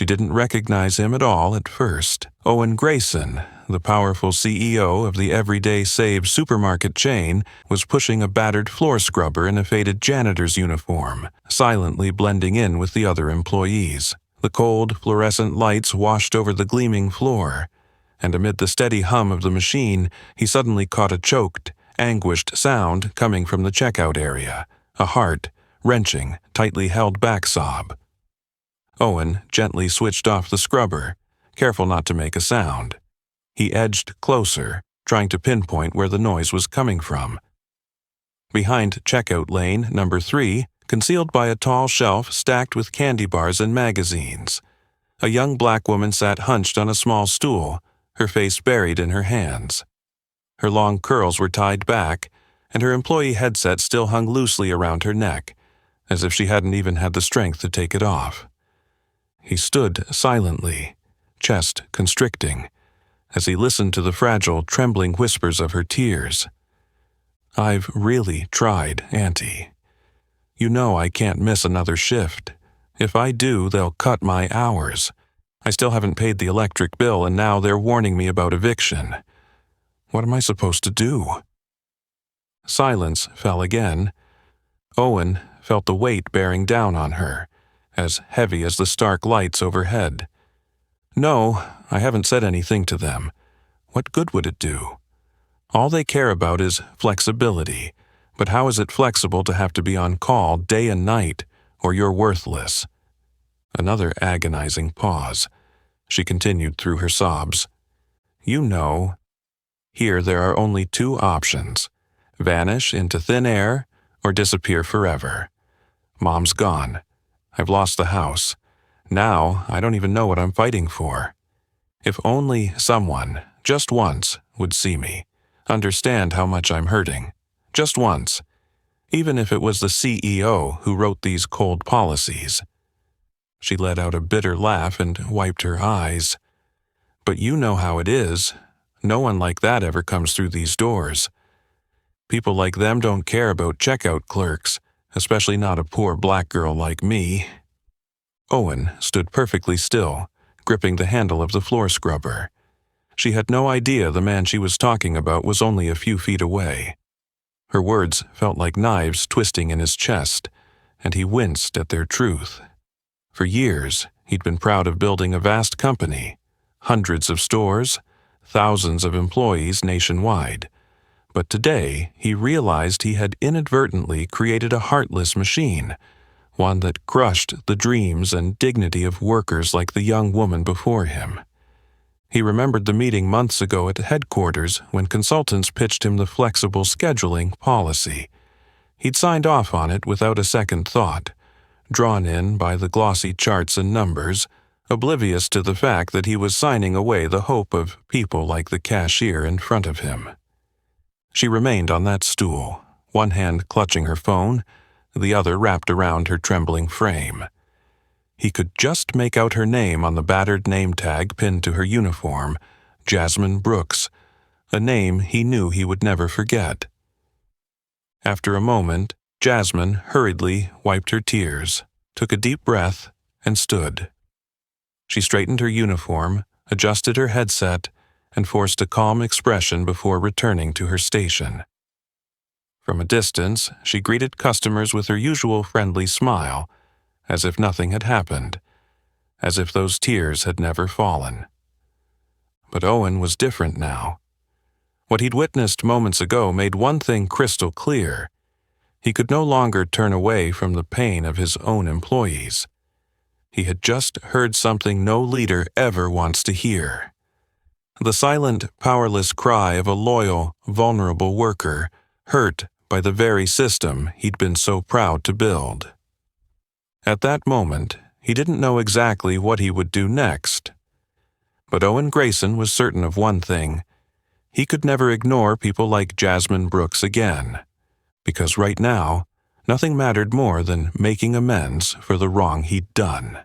She didn't recognize him at all at first. Owen Grayson, the powerful CEO of the Everyday Save supermarket chain, was pushing a battered floor scrubber in a faded janitor's uniform, silently blending in with the other employees. The cold, fluorescent lights washed over the gleaming floor, and amid the steady hum of the machine, he suddenly caught a choked, anguished sound coming from the checkout area, a heart-wrenching, tightly held back sob. Owen gently switched off the scrubber, careful not to make a sound. He edged closer, trying to pinpoint where the noise was coming from. Behind checkout lane number 3, concealed by a tall shelf stacked with candy bars and magazines, a young black woman sat hunched on a small stool, her face buried in her hands. Her long curls were tied back, and her employee headset still hung loosely around her neck, as if she hadn't even had the strength to take it off. He stood silently, chest constricting, as he listened to the fragile, trembling whispers of her tears. "I've really tried, Auntie. You know I can't miss another shift. If I do, they'll cut my hours. I still haven't paid the electric bill, and now they're warning me about eviction. What am I supposed to do?" Silence fell again. Owen felt the weight bearing down on her, as heavy as the stark lights overhead. "No, I haven't said anything to them. What good would it do? All they care about is flexibility, but how is it flexible to have to be on call day and night, or you're worthless?" Another agonizing pause. She continued through her sobs. "You know, here there are only 2 options: vanish into thin air or disappear forever. Mom's gone. I've lost the house. Now I don't even know what I'm fighting for. If only someone, just once, would see me, understand how much I'm hurting. Just once. Even if it was the CEO who wrote these cold policies." She let out a bitter laugh and wiped her eyes. "But you know how it is. No one like that ever comes through these doors. People like them don't care about checkout clerks, especially not a poor black girl like me." Owen stood perfectly still, gripping the handle of the floor scrubber. She had no idea the man she was talking about was only a few feet away. Her words felt like knives twisting in his chest, and he winced at their truth. For years, he'd been proud of building a vast company, hundreds of stores, thousands of employees nationwide. But today, he realized he had inadvertently created a heartless machine, one that crushed the dreams and dignity of workers like the young woman before him. He remembered the meeting months ago at headquarters when consultants pitched him the flexible scheduling policy. He'd signed off on it without a second thought, drawn in by the glossy charts and numbers, oblivious to the fact that he was signing away the hope of people like the cashier in front of him. She remained on that stool, one hand clutching her phone, the other wrapped around her trembling frame. He could just make out her name on the battered name tag pinned to her uniform, Jasmine Brooks, a name he knew he would never forget. After a moment, Jasmine hurriedly wiped her tears, took a deep breath, and stood. She straightened her uniform, adjusted her headset, and forced a calm expression before returning to her station. From a distance, she greeted customers with her usual friendly smile, as if nothing had happened, as if those tears had never fallen. But Owen was different now. What he'd witnessed moments ago made one thing crystal clear. He could no longer turn away from the pain of his own employees. He had just heard something no leader ever wants to hear. The silent, powerless cry of a loyal, vulnerable worker, hurt by the very system he'd been so proud to build. At that moment, he didn't know exactly what he would do next. But Owen Grayson was certain of one thing. He could never ignore people like Jasmine Brooks again, because right now, nothing mattered more than making amends for the wrong he'd done.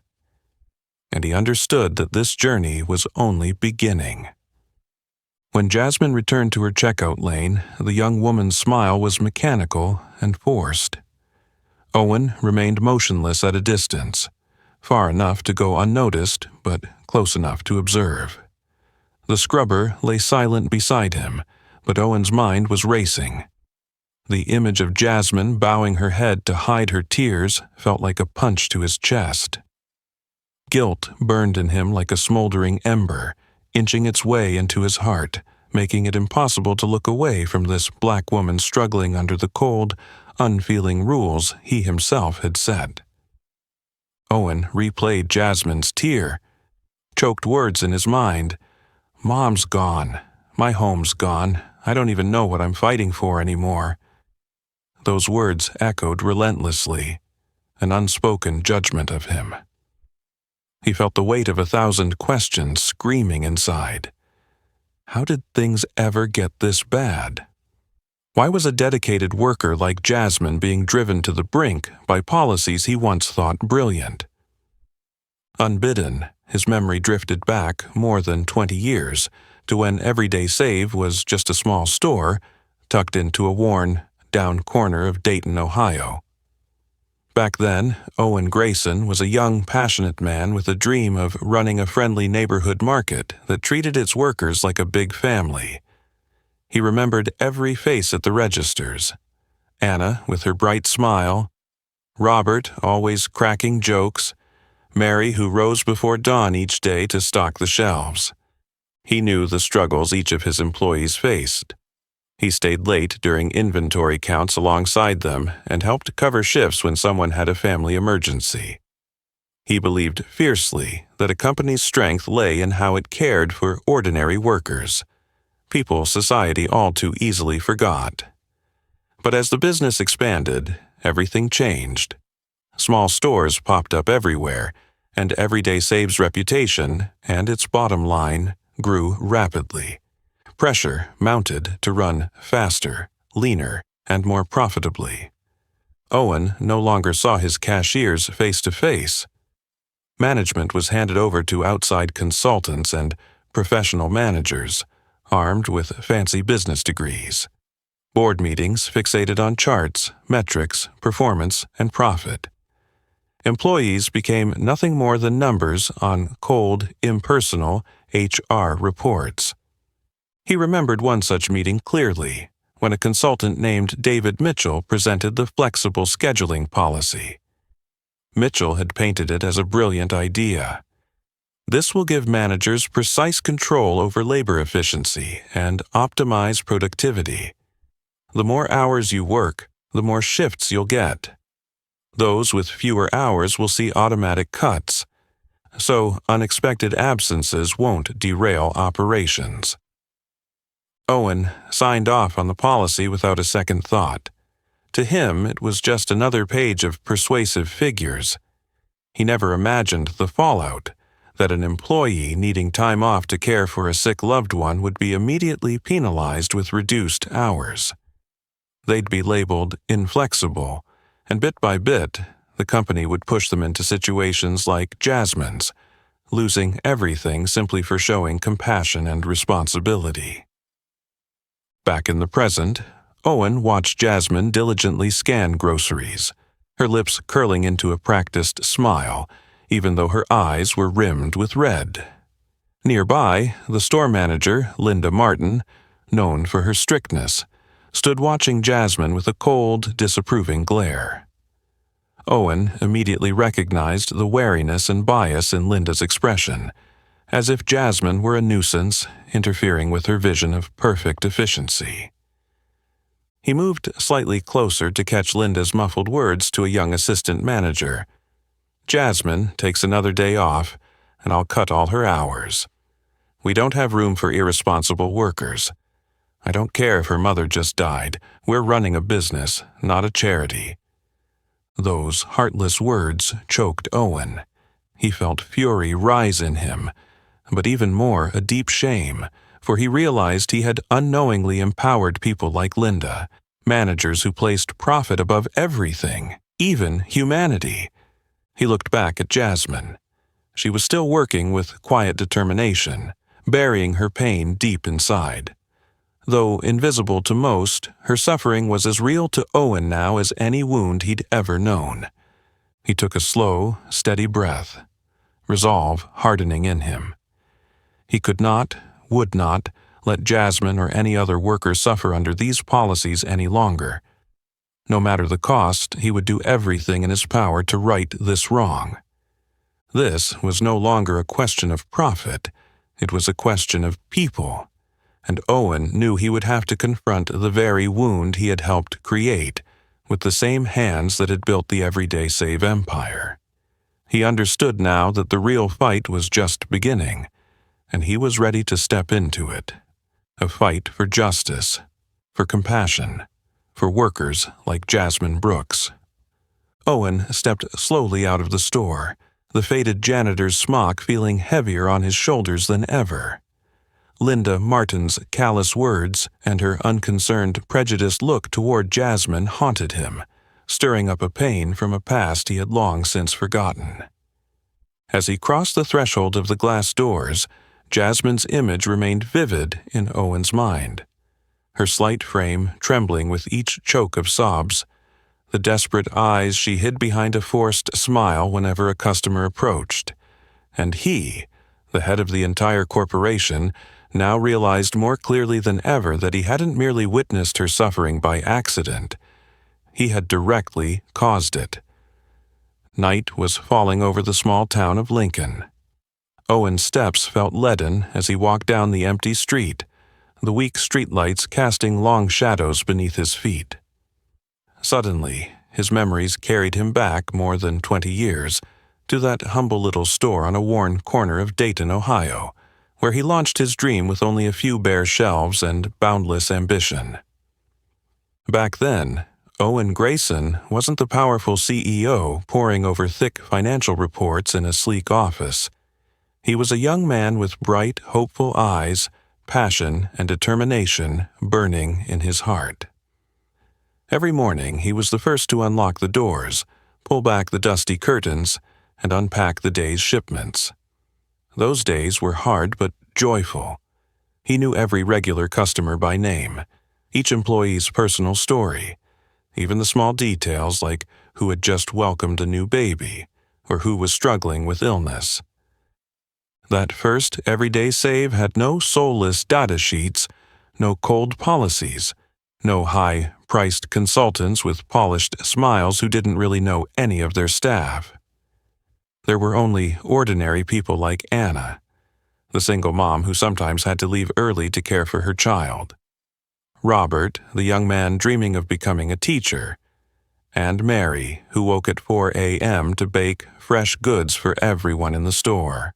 And he understood that this journey was only beginning. When Jasmine returned to her checkout lane, the young woman's smile was mechanical and forced. Owen remained motionless at a distance, far enough to go unnoticed, but close enough to observe. The scrubber lay silent beside him, but Owen's mind was racing. The image of Jasmine bowing her head to hide her tears felt like a punch to his chest. Guilt burned in him like a smoldering ember, inching its way into his heart, making it impossible to look away from this black woman struggling under the cold, unfeeling rules he himself had set. Owen replayed Jasmine's tear, choked words in his mind. "Mom's gone. My home's gone. I don't even know what I'm fighting for anymore." Those words echoed relentlessly, an unspoken judgment of him. He felt the weight of 1,000 questions screaming inside. How did things ever get this bad? Why was a dedicated worker like Jasmine being driven to the brink by policies he once thought brilliant? Unbidden, his memory drifted back more than 20 years to when Everyday Save was just a small store tucked into a worn down corner of Dayton, Ohio. Back then, Owen Grayson was a young, passionate man with a dream of running a friendly neighborhood market that treated its workers like a big family. He remembered every face at the registers. Anna with her bright smile, Robert always cracking jokes, Mary who rose before dawn each day to stock the shelves. He knew the struggles each of his employees faced. He stayed late during inventory counts alongside them and helped cover shifts when someone had a family emergency. He believed fiercely that a company's strength lay in how it cared for ordinary workers, people society all too easily forgot. But as the business expanded, everything changed. Small stores popped up everywhere, and Everyday Save's reputation and its bottom line grew rapidly. Pressure mounted to run faster, leaner, and more profitably. Owen no longer saw his cashiers face to face. Management was handed over to outside consultants and professional managers, armed with fancy business degrees. Board meetings fixated on charts, metrics, performance, and profit. Employees became nothing more than numbers on cold, impersonal HR reports. He remembered one such meeting clearly, when a consultant named David Mitchell presented the flexible scheduling policy. Mitchell had painted it as a brilliant idea. This will give managers precise control over labor efficiency and optimize productivity. The more hours you work, the more shifts you'll get. Those with fewer hours will see automatic cuts, so unexpected absences won't derail operations. Owen signed off on the policy without a second thought. To him, it was just another page of persuasive figures. He never imagined the fallout, that an employee needing time off to care for a sick loved one would be immediately penalized with reduced hours. They'd be labeled inflexible, and bit by bit, the company would push them into situations like Jasmine's, losing everything simply for showing compassion and responsibility. Back in the present, Owen watched Jasmine diligently scan groceries, her lips curling into a practiced smile, even though her eyes were rimmed with red. Nearby, the store manager, Linda Martin, known for her strictness, stood watching Jasmine with a cold, disapproving glare. Owen immediately recognized the wariness and bias in Linda's expression, as if Jasmine were a nuisance interfering with her vision of perfect efficiency. He moved slightly closer to catch Linda's muffled words to a young assistant manager. "Jasmine takes another day off, and I'll cut all her hours. We don't have room for irresponsible workers. I don't care if her mother just died. We're running a business, not a charity." Those heartless words choked Owen. He felt fury rise in him, but even more a deep shame, for he realized he had unknowingly empowered people like Linda, managers who placed profit above everything, even humanity. He looked back at Jasmine. She was still working with quiet determination, burying her pain deep inside. Though invisible to most, her suffering was as real to Owen now as any wound he'd ever known. He took a slow, steady breath, resolve hardening in him. He could not, would not, let Jasmine or any other worker suffer under these policies any longer. No matter the cost, he would do everything in his power to right this wrong. This was no longer a question of profit. It was a question of people, and Owen knew he would have to confront the very wound he had helped create with the same hands that had built the Everyday Save empire. He understood now that the real fight was just beginning, and he was ready to step into it. A fight for justice, for compassion, for workers like Jasmine Brooks. Owen stepped slowly out of the store, the faded janitor's smock feeling heavier on his shoulders than ever. Linda Martin's callous words and her unconcerned, prejudiced look toward Jasmine haunted him, stirring up a pain from a past he had long since forgotten. As he crossed the threshold of the glass doors, Jasmine's image remained vivid in Owen's mind. Her slight frame trembling with each choke of sobs, the desperate eyes she hid behind a forced smile whenever a customer approached. And he, the head of the entire corporation, now realized more clearly than ever that he hadn't merely witnessed her suffering by accident. He had directly caused it. Night was falling over the small town of Lincoln. Owen's steps felt leaden as he walked down the empty street, the weak streetlights casting long shadows beneath his feet. Suddenly, his memories carried him back more than 20 years to that humble little store on a worn corner of Dayton, Ohio, where he launched his dream with only a few bare shelves and boundless ambition. Back then, Owen Grayson wasn't the powerful CEO poring over thick financial reports in a sleek office. He was a young man with bright, hopeful eyes, passion and determination burning in his heart. Every morning he was the first to unlock the doors, pull back the dusty curtains, and unpack the day's shipments. Those days were hard but joyful. He knew every regular customer by name, each employee's personal story, even the small details like who had just welcomed a new baby or who was struggling with illness. That first Everyday Save had no soulless data sheets, no cold policies, no high-priced consultants with polished smiles who didn't really know any of their staff. There were only ordinary people like Anna, the single mom who sometimes had to leave early to care for her child, Robert, the young man dreaming of becoming a teacher, and Mary, who woke at 4 a.m. to bake fresh goods for everyone in the store.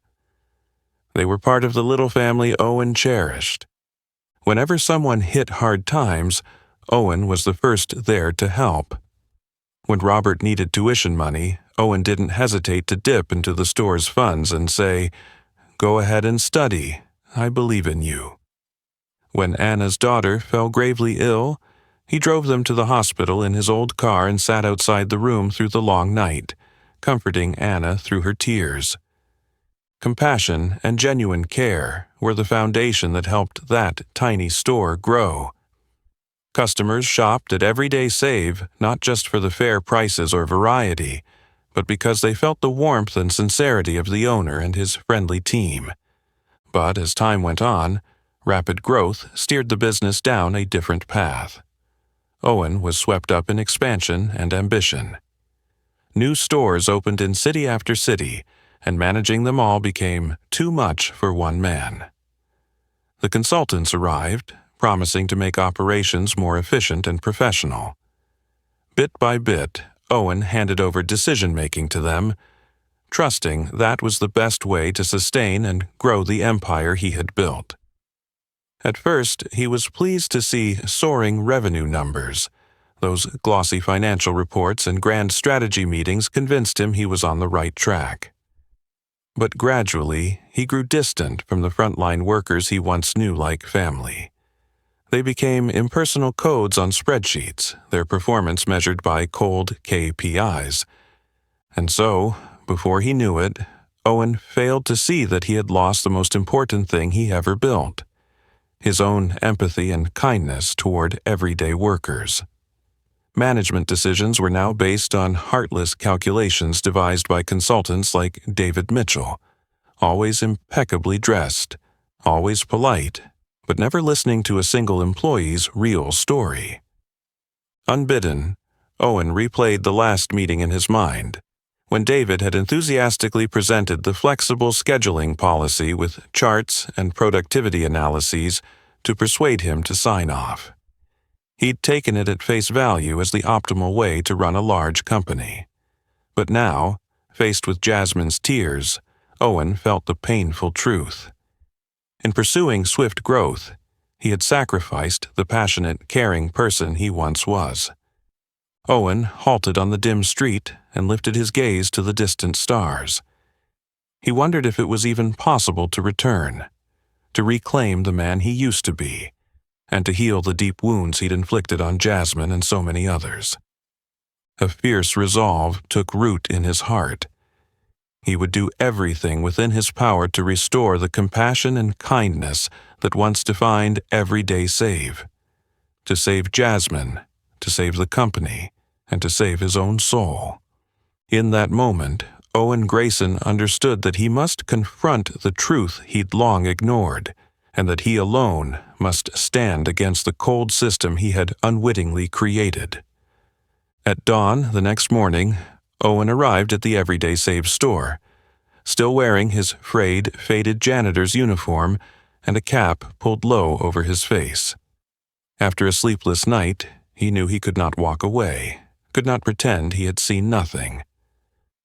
They were part of the little family Owen cherished. Whenever someone hit hard times, Owen was the first there to help. When Robert needed tuition money, Owen didn't hesitate to dip into the store's funds and say, "Go ahead and study. I believe in you." When Anna's daughter fell gravely ill, he drove them to the hospital in his old car and sat outside the room through the long night, comforting Anna through her tears. Compassion and genuine care were the foundation that helped that tiny store grow. Customers shopped at Everyday Save not just for the fair prices or variety, but because they felt the warmth and sincerity of the owner and his friendly team. But as time went on, rapid growth steered the business down a different path. Owen was swept up in expansion and ambition. New stores opened in city after city, and managing them all became too much for one man. The consultants arrived, promising to make operations more efficient and professional. Bit by bit, Owen handed over decision-making to them, trusting that was the best way to sustain and grow the empire he had built. At first, he was pleased to see soaring revenue numbers. Those glossy financial reports and grand strategy meetings convinced him he was on the right track. But gradually, he grew distant from the frontline workers he once knew like family. They became impersonal codes on spreadsheets, their performance measured by cold KPIs. And so, before he knew it, Owen failed to see that he had lost the most important thing he ever built: his own empathy and kindness toward everyday workers. Management decisions were now based on heartless calculations devised by consultants like David Mitchell, always impeccably dressed, always polite, but never listening to a single employee's real story. Unbidden, Owen replayed the last meeting in his mind, when David had enthusiastically presented the flexible scheduling policy with charts and productivity analyses to persuade him to sign off. He'd taken it at face value as the optimal way to run a large company. But now, faced with Jasmine's tears, Owen felt the painful truth. In pursuing swift growth, he had sacrificed the passionate, caring person he once was. Owen halted on the dim street and lifted his gaze to the distant stars. He wondered if it was even possible to return, to reclaim the man he used to be, and to heal the deep wounds he'd inflicted on Jasmine and so many others. A fierce resolve took root in his heart. He would do everything within his power to restore the compassion and kindness that once defined Everyday Save. To save Jasmine, to save the company, and to save his own soul. In that moment, Owen Grayson understood that he must confront the truth he'd long ignored, and that he alone must stand against the cold system he had unwittingly created. At dawn the next morning, Owen arrived at the Everyday Save store, still wearing his frayed, faded janitor's uniform and a cap pulled low over his face. After a sleepless night, he knew he could not walk away, could not pretend he had seen nothing.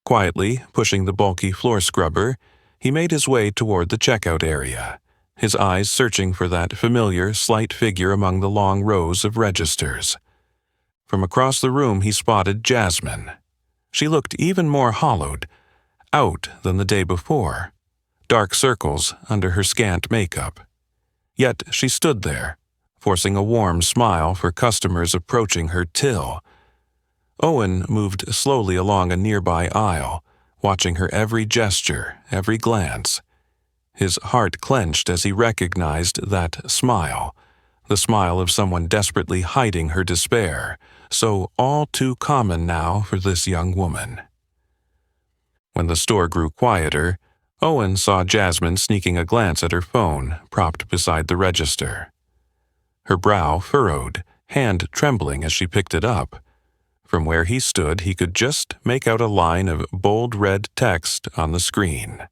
Quietly pushing the bulky floor scrubber, he made his way toward the checkout area, his eyes searching for that familiar, slight figure among the long rows of registers. From across the room he spotted Jasmine. She looked even more hollowed out than the day before, dark circles under her scant makeup. Yet she stood there, forcing a warm smile for customers approaching her till. Owen moved slowly along a nearby aisle, watching her every gesture, every glance. His heart clenched as he recognized that smile, the smile of someone desperately hiding her despair, so all too common now for this young woman. When the store grew quieter, Owen saw Jasmine sneaking a glance at her phone propped beside the register. Her brow furrowed, hand trembling as she picked it up. From where he stood, he could just make out a line of bold red text on the screen.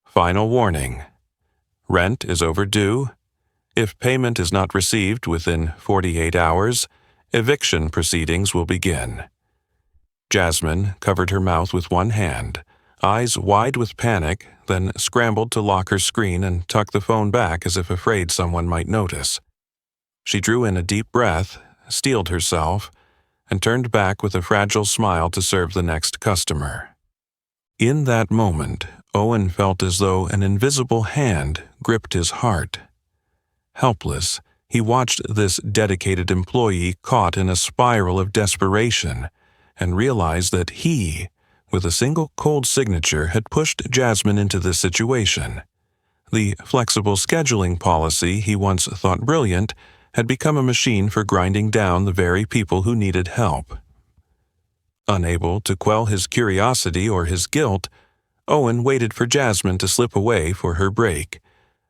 Final warning. Rent is overdue. If payment is not received within 48 hours, eviction proceedings will begin. Jasmine covered her mouth with one hand, eyes wide with panic, then scrambled to lock her screen and tuck the phone back as if afraid someone might notice. She drew in a deep breath, steeled herself, and turned back with a fragile smile to serve the next customer. In that moment, Owen felt as though an invisible hand gripped his heart. Helpless, he watched this dedicated employee caught in a spiral of desperation and realized that he, with a single cold signature, had pushed Jasmine into this situation. The flexible scheduling policy he once thought brilliant had become a machine for grinding down the very people who needed help. Unable to quell his curiosity or his guilt, Owen waited for Jasmine to slip away for her break,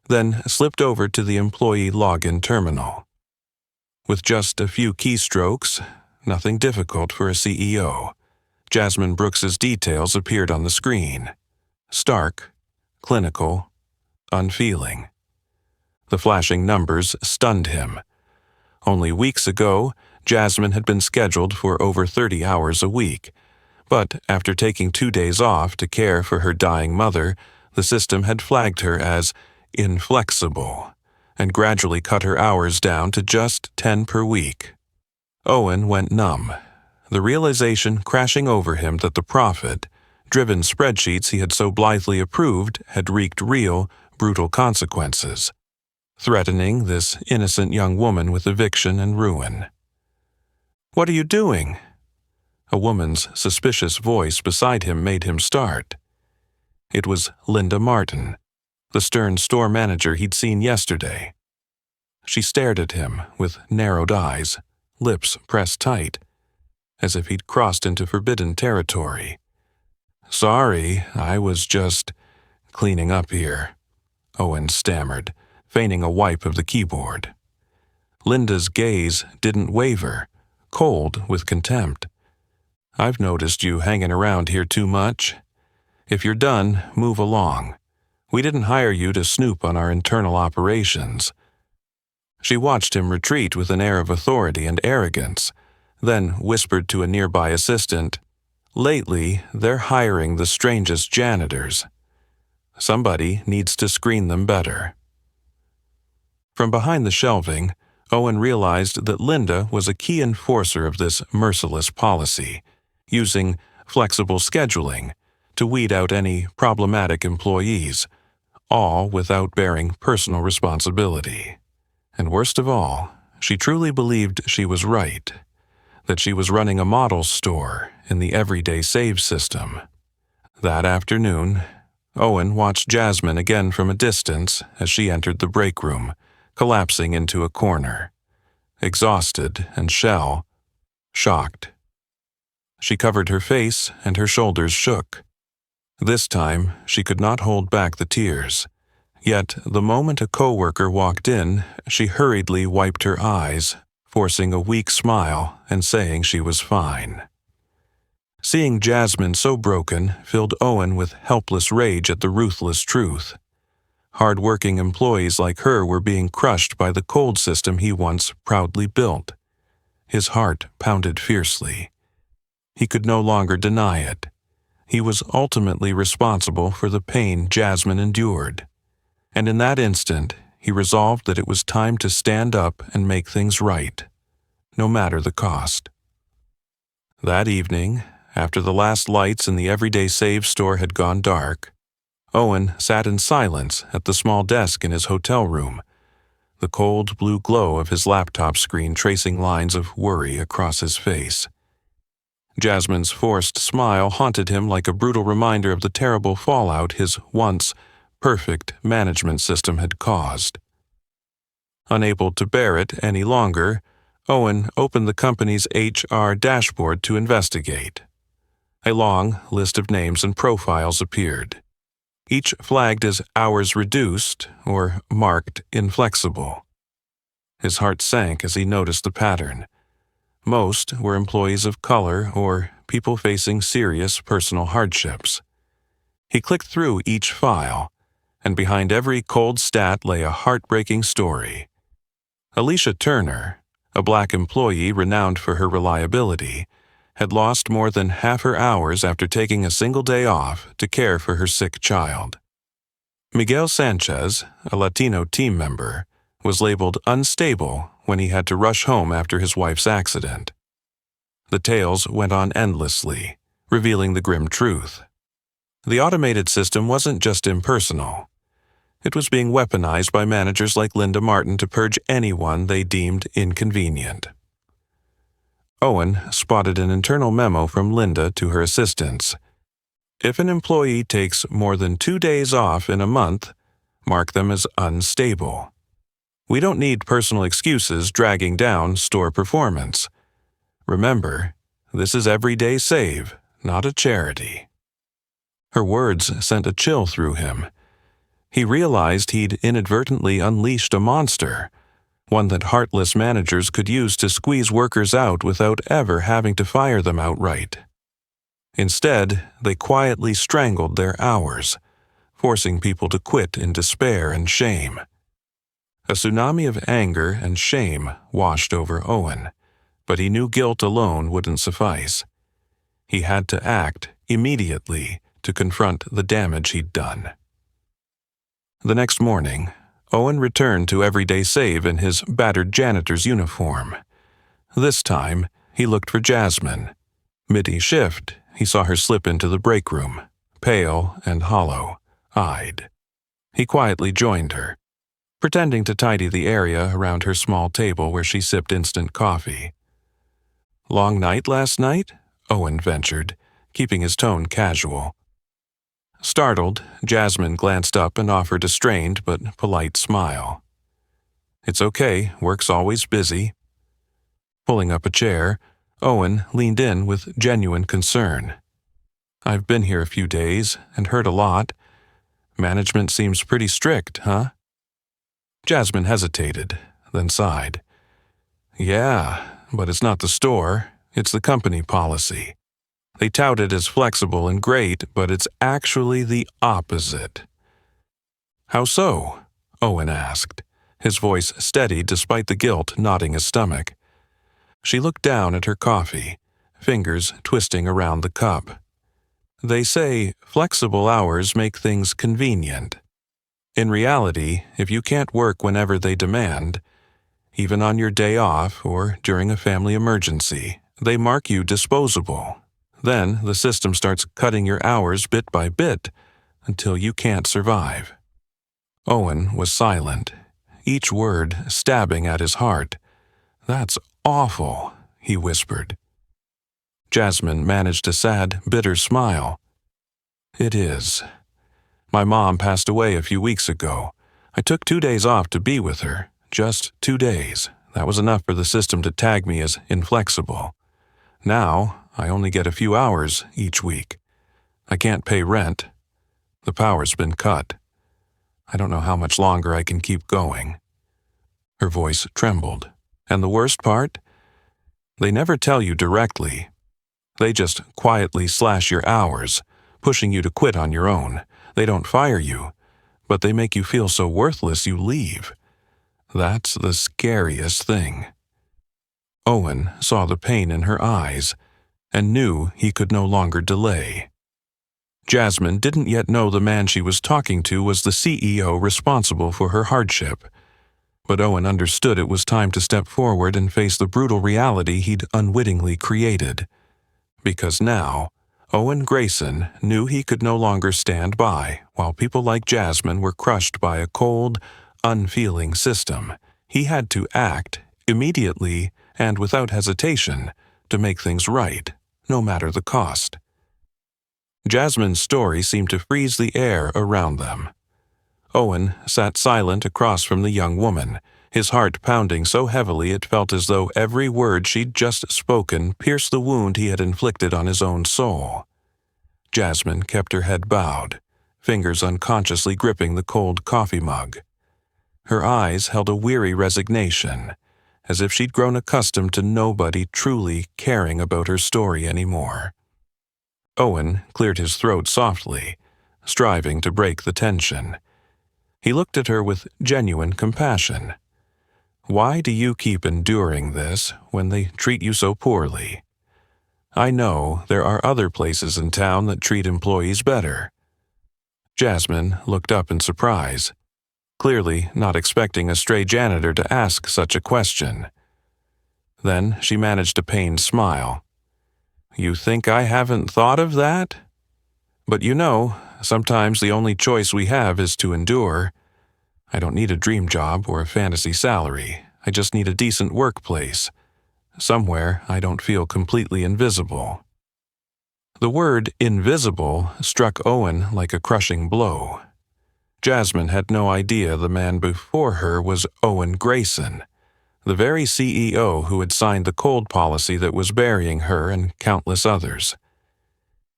then slipped over to the employee login terminal. With just a few keystrokes, nothing difficult for a CEO, Jasmine Brooks's details appeared on the screen. Stark, clinical, unfeeling. The flashing numbers stunned him. Only weeks ago, Jasmine had been scheduled for over 30 hours a week, but after taking 2 days off to care for her dying mother, the system had flagged her as inflexible and gradually cut her hours down to just 10 per week. Owen went numb, the realization crashing over him that the profit-driven spreadsheets he had so blithely approved had wreaked real, brutal consequences, threatening this innocent young woman with eviction and ruin. "What are you doing?" A woman's suspicious voice beside him made him start. It was Linda Martin, the stern store manager he'd seen yesterday. She stared at him with narrowed eyes, lips pressed tight, as if he'd crossed into forbidden territory. "Sorry, I was just cleaning up here," Owen stammered, feigning a wipe of the keyboard. Linda's gaze didn't waver, cold with contempt. "I've noticed you hanging around here too much. If you're done, move along. We didn't hire you to snoop on our internal operations." She watched him retreat with an air of authority and arrogance, then whispered to a nearby assistant, "Lately, they're hiring the strangest janitors. Somebody needs to screen them better." From behind the shelving, Owen realized that Linda was a key enforcer of this merciless policy, using flexible scheduling to weed out any problematic employees, all without bearing personal responsibility. And worst of all, she truly believed she was right, that she was running a model store in the everyday save system. That afternoon, Owen watched Jasmine again from a distance as she entered the break room, collapsing into a corner, exhausted and shocked. She covered her face and her shoulders shook. This time, she could not hold back the tears. Yet, the moment a coworker walked in, she hurriedly wiped her eyes, forcing a weak smile and saying she was fine. Seeing Jasmine so broken filled Owen with helpless rage at the ruthless truth. Hard-working employees like her were being crushed by the cold system he once proudly built. His heart pounded fiercely. He could no longer deny it. He was ultimately responsible for the pain Jasmine endured. And in that instant, he resolved that it was time to stand up and make things right, no matter the cost. That evening, after the last lights in the Everyday Save store had gone dark, Owen sat in silence at the small desk in his hotel room, the cold blue glow of his laptop screen tracing lines of worry across his face. Jasmine's forced smile haunted him like a brutal reminder of the terrible fallout his once perfect management system had caused. Unable to bear it any longer, Owen opened the company's HR dashboard to investigate. A long list of names and profiles appeared, each flagged as hours reduced or marked inflexible. His heart sank as he noticed the pattern. Most were employees of color or people facing serious personal hardships. He clicked through each file, and behind every cold stat lay a heartbreaking story. Alicia Turner, a black employee renowned for her reliability, had lost more than half her hours after taking a single day off to care for her sick child. Miguel Sanchez, a Latino team member, was labeled unstable when he had to rush home after his wife's accident. The tales went on endlessly, revealing the grim truth. The automated system wasn't just impersonal. It was being weaponized by managers like Linda Martin to purge anyone they deemed inconvenient. Owen spotted an internal memo from Linda to her assistants. If an employee takes more than 2 days off in a month, mark them as unstable. We don't need personal excuses dragging down store performance. Remember, this is Everyday Save, not a charity. Her words sent a chill through him. He realized he'd inadvertently unleashed a monster, one that heartless managers could use to squeeze workers out without ever having to fire them outright. Instead, they quietly strangled their hours, forcing people to quit in despair and shame. A tsunami of anger and shame washed over Owen, but he knew guilt alone wouldn't suffice. He had to act immediately to confront the damage he'd done. The next morning, Owen returned to Everyday Save in his battered janitor's uniform. This time, he looked for Jasmine. Mid-shift, he saw her slip into the break room, pale and hollow-eyed. He quietly joined her, pretending to tidy the area around her small table where she sipped instant coffee. "Long night last night?" Owen ventured, keeping his tone casual. Startled, Jasmine glanced up and offered a strained but polite smile. "It's okay, work's always busy." Pulling up a chair, Owen leaned in with genuine concern. "I've been here a few days and heard a lot. Management seems pretty strict, huh?" Jasmine hesitated, then sighed. "Yeah, but it's not the store, it's the company policy. They tout it as flexible and great, but it's actually the opposite." "How so?" Owen asked, his voice steady despite the guilt knotting his stomach. She looked down at her coffee, fingers twisting around the cup. "They say flexible hours make things convenient. In reality, if you can't work whenever they demand, even on your day off or during a family emergency, they mark you disposable. Then the system starts cutting your hours bit by bit until you can't survive." Owen was silent, each word stabbing at his heart. "That's awful," he whispered. Jasmine managed a sad, bitter smile. "It is. My mom passed away a few weeks ago. I took 2 days off to be with her. Just 2 days. That was enough for the system to tag me as inflexible. Now, I only get a few hours each week. I can't pay rent. The power's been cut. I don't know how much longer I can keep going." Her voice trembled. "And the worst part? They never tell you directly. They just quietly slash your hours, pushing you to quit on your own. They don't fire you, but they make you feel so worthless you leave. That's the scariest thing." Owen saw the pain in her eyes and knew he could no longer delay. Jasmine didn't yet know the man she was talking to was the CEO responsible for her hardship, but Owen understood it was time to step forward and face the brutal reality he'd unwittingly created. Because now, Owen Grayson knew he could no longer stand by while people like Jasmine were crushed by a cold, unfeeling system. He had to act, immediately and without hesitation, to make things right, no matter the cost. Jasmine's story seemed to freeze the air around them. Owen sat silent across from the young woman, his heart pounding so heavily it felt as though every word she'd just spoken pierced the wound he had inflicted on his own soul. Jasmine kept her head bowed, fingers unconsciously gripping the cold coffee mug. Her eyes held a weary resignation, as if she'd grown accustomed to nobody truly caring about her story anymore. Owen cleared his throat softly, striving to break the tension. He looked at her with genuine compassion. "Why do you keep enduring this when they treat you so poorly? I know there are other places in town that treat employees better." Jasmine looked up in surprise, clearly not expecting a stray janitor to ask such a question. Then she managed a pained smile. "You think I haven't thought of that? But you know, sometimes the only choice we have is to endure. I don't need a dream job or a fantasy salary. I just need a decent workplace. Somewhere I don't feel completely invisible." The word invisible struck Owen like a crushing blow. Jasmine had no idea the man before her was Owen Grayson, the very CEO who had signed the cold policy that was burying her and countless others.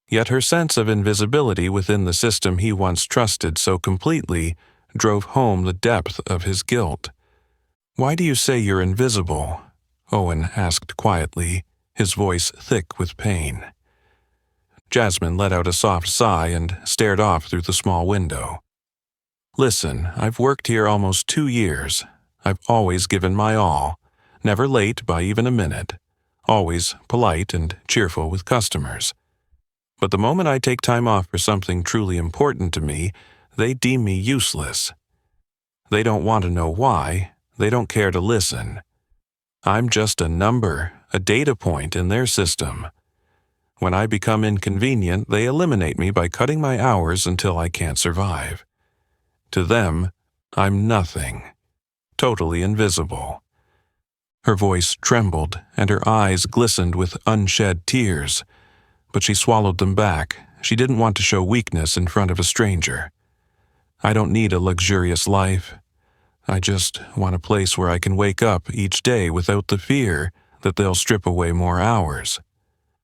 Yet her sense of invisibility within the system he once trusted so completely drove home the depth of his guilt. "Why do you say you're invisible?" Owen asked quietly, his voice thick with pain. Jasmine let out a soft sigh and stared off through the small window. "Listen, I've worked here almost 2 years. I've always given my all, never late by even a minute, always polite and cheerful with customers. But the moment I take time off for something truly important to me, they deem me useless. They don't want to know why, they don't care to listen. I'm just a number, a data point in their system. When I become inconvenient, they eliminate me by cutting my hours until I can't survive. To them, I'm nothing. Totally invisible." Her voice trembled and her eyes glistened with unshed tears, but she swallowed them back. She didn't want to show weakness in front of a stranger. "I don't need a luxurious life. I just want a place where I can wake up each day without the fear that they'll strip away more hours.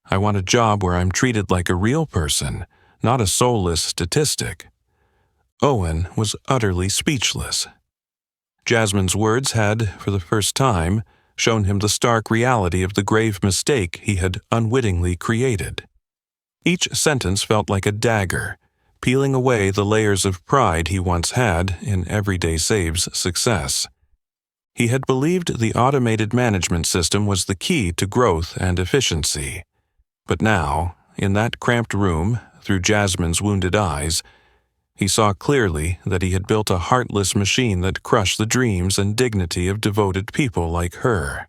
I want a job where I'm treated like a real person, not a soulless statistic." Owen was utterly speechless. Jasmine's words had, for the first time, shown him the stark reality of the grave mistake he had unwittingly created. Each sentence felt like a dagger, peeling away the layers of pride he once had in Everyday Save's success. He had believed the automated management system was the key to growth and efficiency. But now, in that cramped room, through Jasmine's wounded eyes, he saw clearly that he had built a heartless machine that crushed the dreams and dignity of devoted people like her.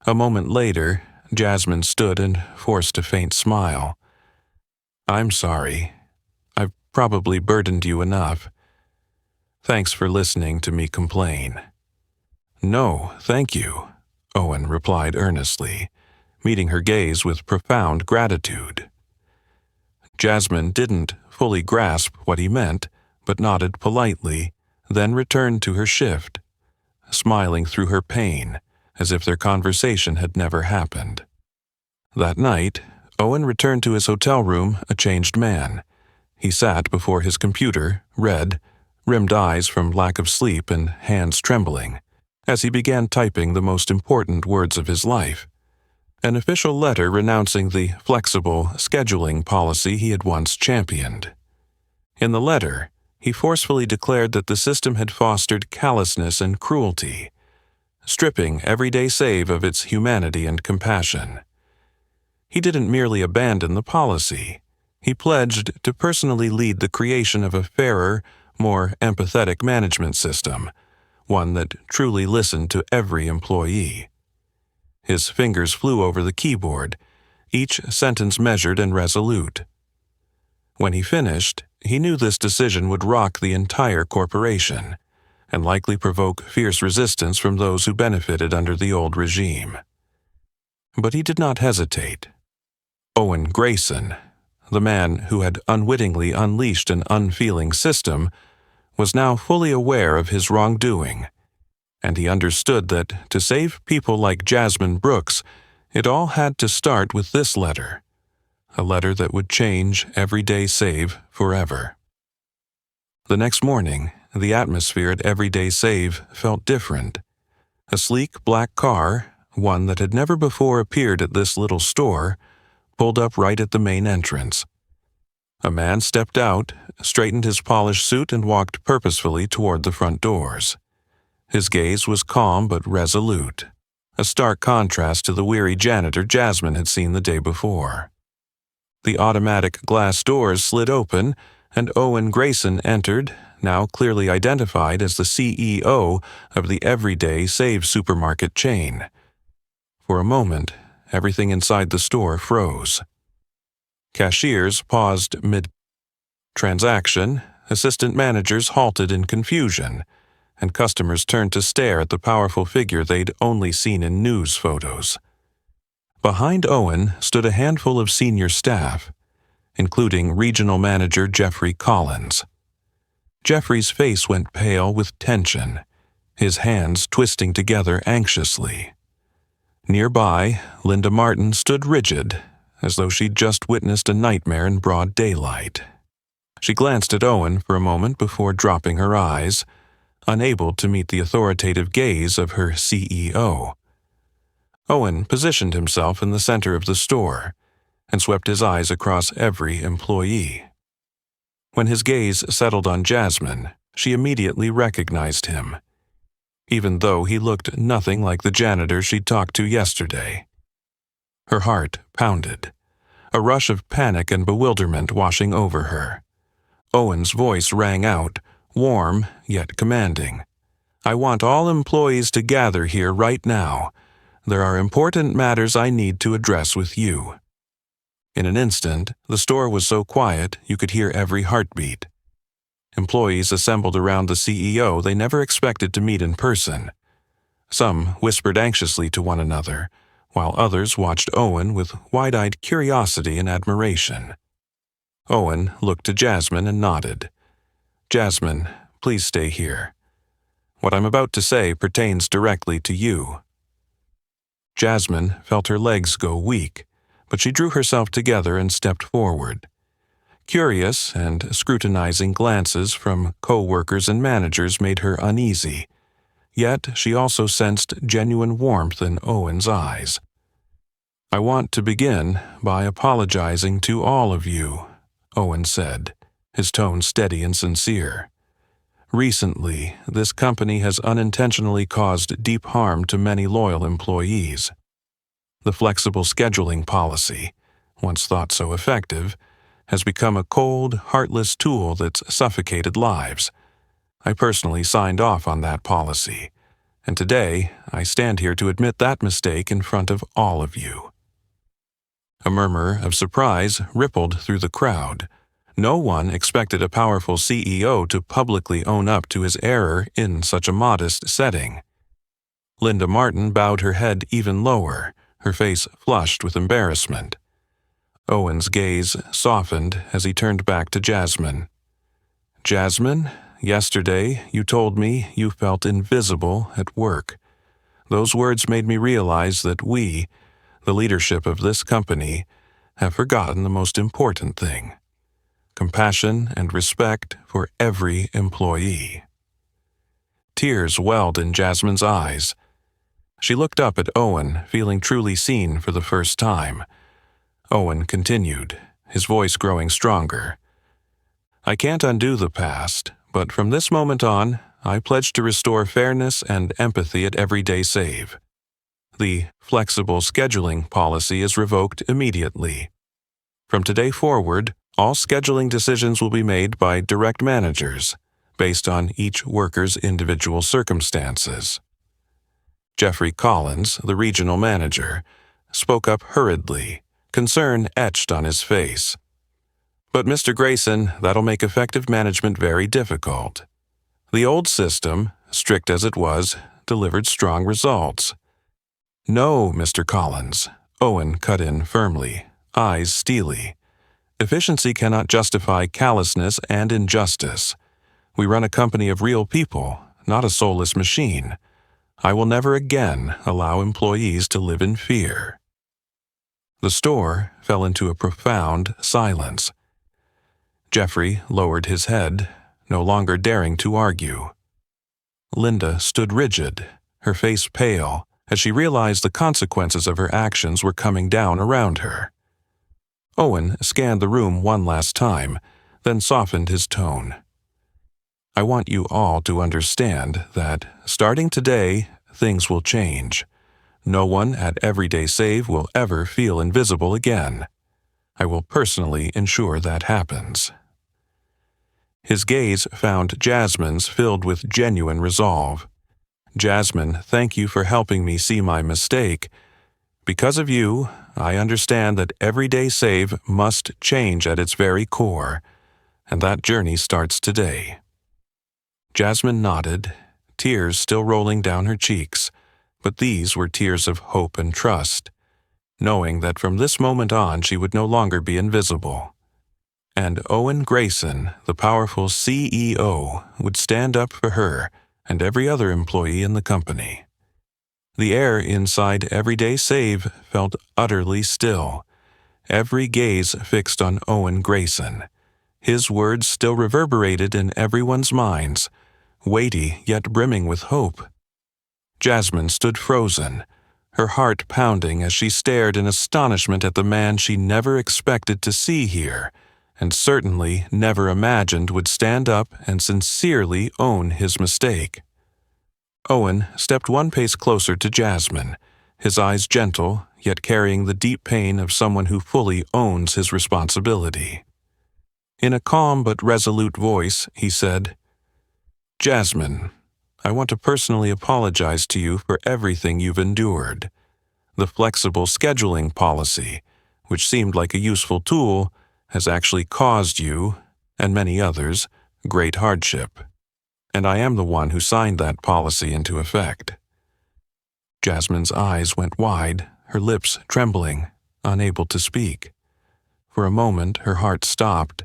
A moment later, Jasmine stood and forced a faint smile. "I'm sorry. I've probably burdened you enough. Thanks for listening to me complain." "No, thank you," Owen replied earnestly, meeting her gaze with profound gratitude. Jasmine didn't fully grasp what he meant, but nodded politely, then returned to her shift, smiling through her pain, as if their conversation had never happened. That night, Owen returned to his hotel room a changed man. He sat before his computer, red, rimmed eyes from lack of sleep and hands trembling, as he began typing the most important words of his life. An official letter renouncing the flexible scheduling policy he had once championed. In the letter, he forcefully declared that the system had fostered callousness and cruelty, stripping Everyday Save of its humanity and compassion. He didn't merely abandon the policy. He pledged to personally lead the creation of a fairer, more empathetic management system, one that truly listened to every employee. His fingers flew over the keyboard, each sentence measured and resolute. When he finished, he knew this decision would rock the entire corporation, and likely provoke fierce resistance from those who benefited under the old regime. But he did not hesitate. Owen Grayson, the man who had unwittingly unleashed an unfeeling system, was now fully aware of his wrongdoing, and he understood that to save people like Jasmine Brooks, it all had to start with this letter, a letter that would change Everyday Save forever. The next morning, the atmosphere at Everyday Save felt different. A sleek black car, one that had never before appeared at this little store, pulled up right at the main entrance. A man stepped out, straightened his polished suit, and walked purposefully toward the front doors. His gaze was calm but resolute, a stark contrast to the weary janitor Jasmine had seen the day before. The automatic glass doors slid open, and Owen Grayson entered, now clearly identified as the CEO of the Everyday Save supermarket chain. For a moment, everything inside the store froze. Cashiers paused mid-transaction, assistant managers halted in confusion, and customers turned to stare at the powerful figure they'd only seen in news photos. Behind Owen stood a handful of senior staff, including Regional Manager Jeffrey Collins. Jeffrey's face went pale with tension, his hands twisting together anxiously. Nearby, Linda Martin stood rigid, as though she'd just witnessed a nightmare in broad daylight. She glanced at Owen for a moment before dropping her eyes, unable to meet the authoritative gaze of her CEO. Owen positioned himself in the center of the store and swept his eyes across every employee. When his gaze settled on Jasmine, she immediately recognized him, even though he looked nothing like the janitor she'd talked to yesterday. Her heart pounded, a rush of panic and bewilderment washing over her. Owen's voice rang out, warm yet commanding. "I want all employees to gather here right now. There are important matters I need to address with you." In an instant, the store was so quiet you could hear every heartbeat. Employees assembled around the CEO they never expected to meet in person. Some whispered anxiously to one another, while others watched Owen with wide-eyed curiosity and admiration. Owen looked to Jasmine and nodded. "Jasmine, please stay here. What I'm about to say pertains directly to you." Jasmine felt her legs go weak, but she drew herself together and stepped forward. Curious and scrutinizing glances from co-workers and managers made her uneasy, yet she also sensed genuine warmth in Owen's eyes. "I want to begin by apologizing to all of you," Owen said, his tone steady and sincere. "Recently, this company has unintentionally caused deep harm to many loyal employees. The flexible scheduling policy, once thought so effective, has become a cold, heartless tool that's suffocated lives. I personally signed off on that policy, and today I stand here to admit that mistake in front of all of you." A murmur of surprise rippled through the crowd. No one expected a powerful CEO to publicly own up to his error in such a modest setting. Linda Martin bowed her head even lower, her face flushed with embarrassment. Owen's gaze softened as he turned back to Jasmine. "Jasmine, yesterday you told me you felt invisible at work. Those words made me realize that we, the leadership of this company, have forgotten the most important thing: compassion and respect for every employee." Tears welled in Jasmine's eyes. She looked up at Owen, feeling truly seen for the first time. Owen continued, his voice growing stronger. "I can't undo the past, but from this moment on, I pledge to restore fairness and empathy at Everyday Save. The flexible scheduling policy is revoked immediately. From today forward, all scheduling decisions will be made by direct managers, based on each worker's individual circumstances." Jeffrey Collins, the regional manager, spoke up hurriedly, concern etched on his face. "But Mr. Grayson, that'll make effective management very difficult. The old system, strict as it was, delivered strong results." "No, Mr. Collins," Owen cut in firmly, eyes steely. "Efficiency cannot justify callousness and injustice. We run a company of real people, not a soulless machine. I will never again allow employees to live in fear." The store fell into a profound silence. Jeffrey lowered his head, no longer daring to argue. Linda stood rigid, her face pale, as she realized the consequences of her actions were coming down around her. Owen scanned the room one last time, then softened his tone. "I want you all to understand that, starting today, things will change. No one at Everyday Save will ever feel invisible again. I will personally ensure that happens." His gaze found Jasmine's, filled with genuine resolve. "Jasmine, thank you for helping me see my mistake. Because of you, I understand that Everyday Save must change at its very core, and that journey starts today." Jasmine nodded, tears still rolling down her cheeks, but these were tears of hope and trust, knowing that from this moment on she would no longer be invisible. And Owen Grayson, the powerful CEO, would stand up for her and every other employee in the company. The air inside Everyday Save felt utterly still, every gaze fixed on Owen Grayson. His words still reverberated in everyone's minds, weighty yet brimming with hope. Jasmine stood frozen, her heart pounding as she stared in astonishment at the man she never expected to see here, and certainly never imagined would stand up and sincerely own his mistake. Owen stepped one pace closer to Jasmine, his eyes gentle, yet carrying the deep pain of someone who fully owns his responsibility. In a calm but resolute voice, he said, "Jasmine, I want to personally apologize to you for everything you've endured. The flexible scheduling policy, which seemed like a useful tool, has actually caused you, and many others, great hardship. And I am the one who signed that policy into effect." Jasmine's eyes went wide, her lips trembling, unable to speak. For a moment her heart stopped,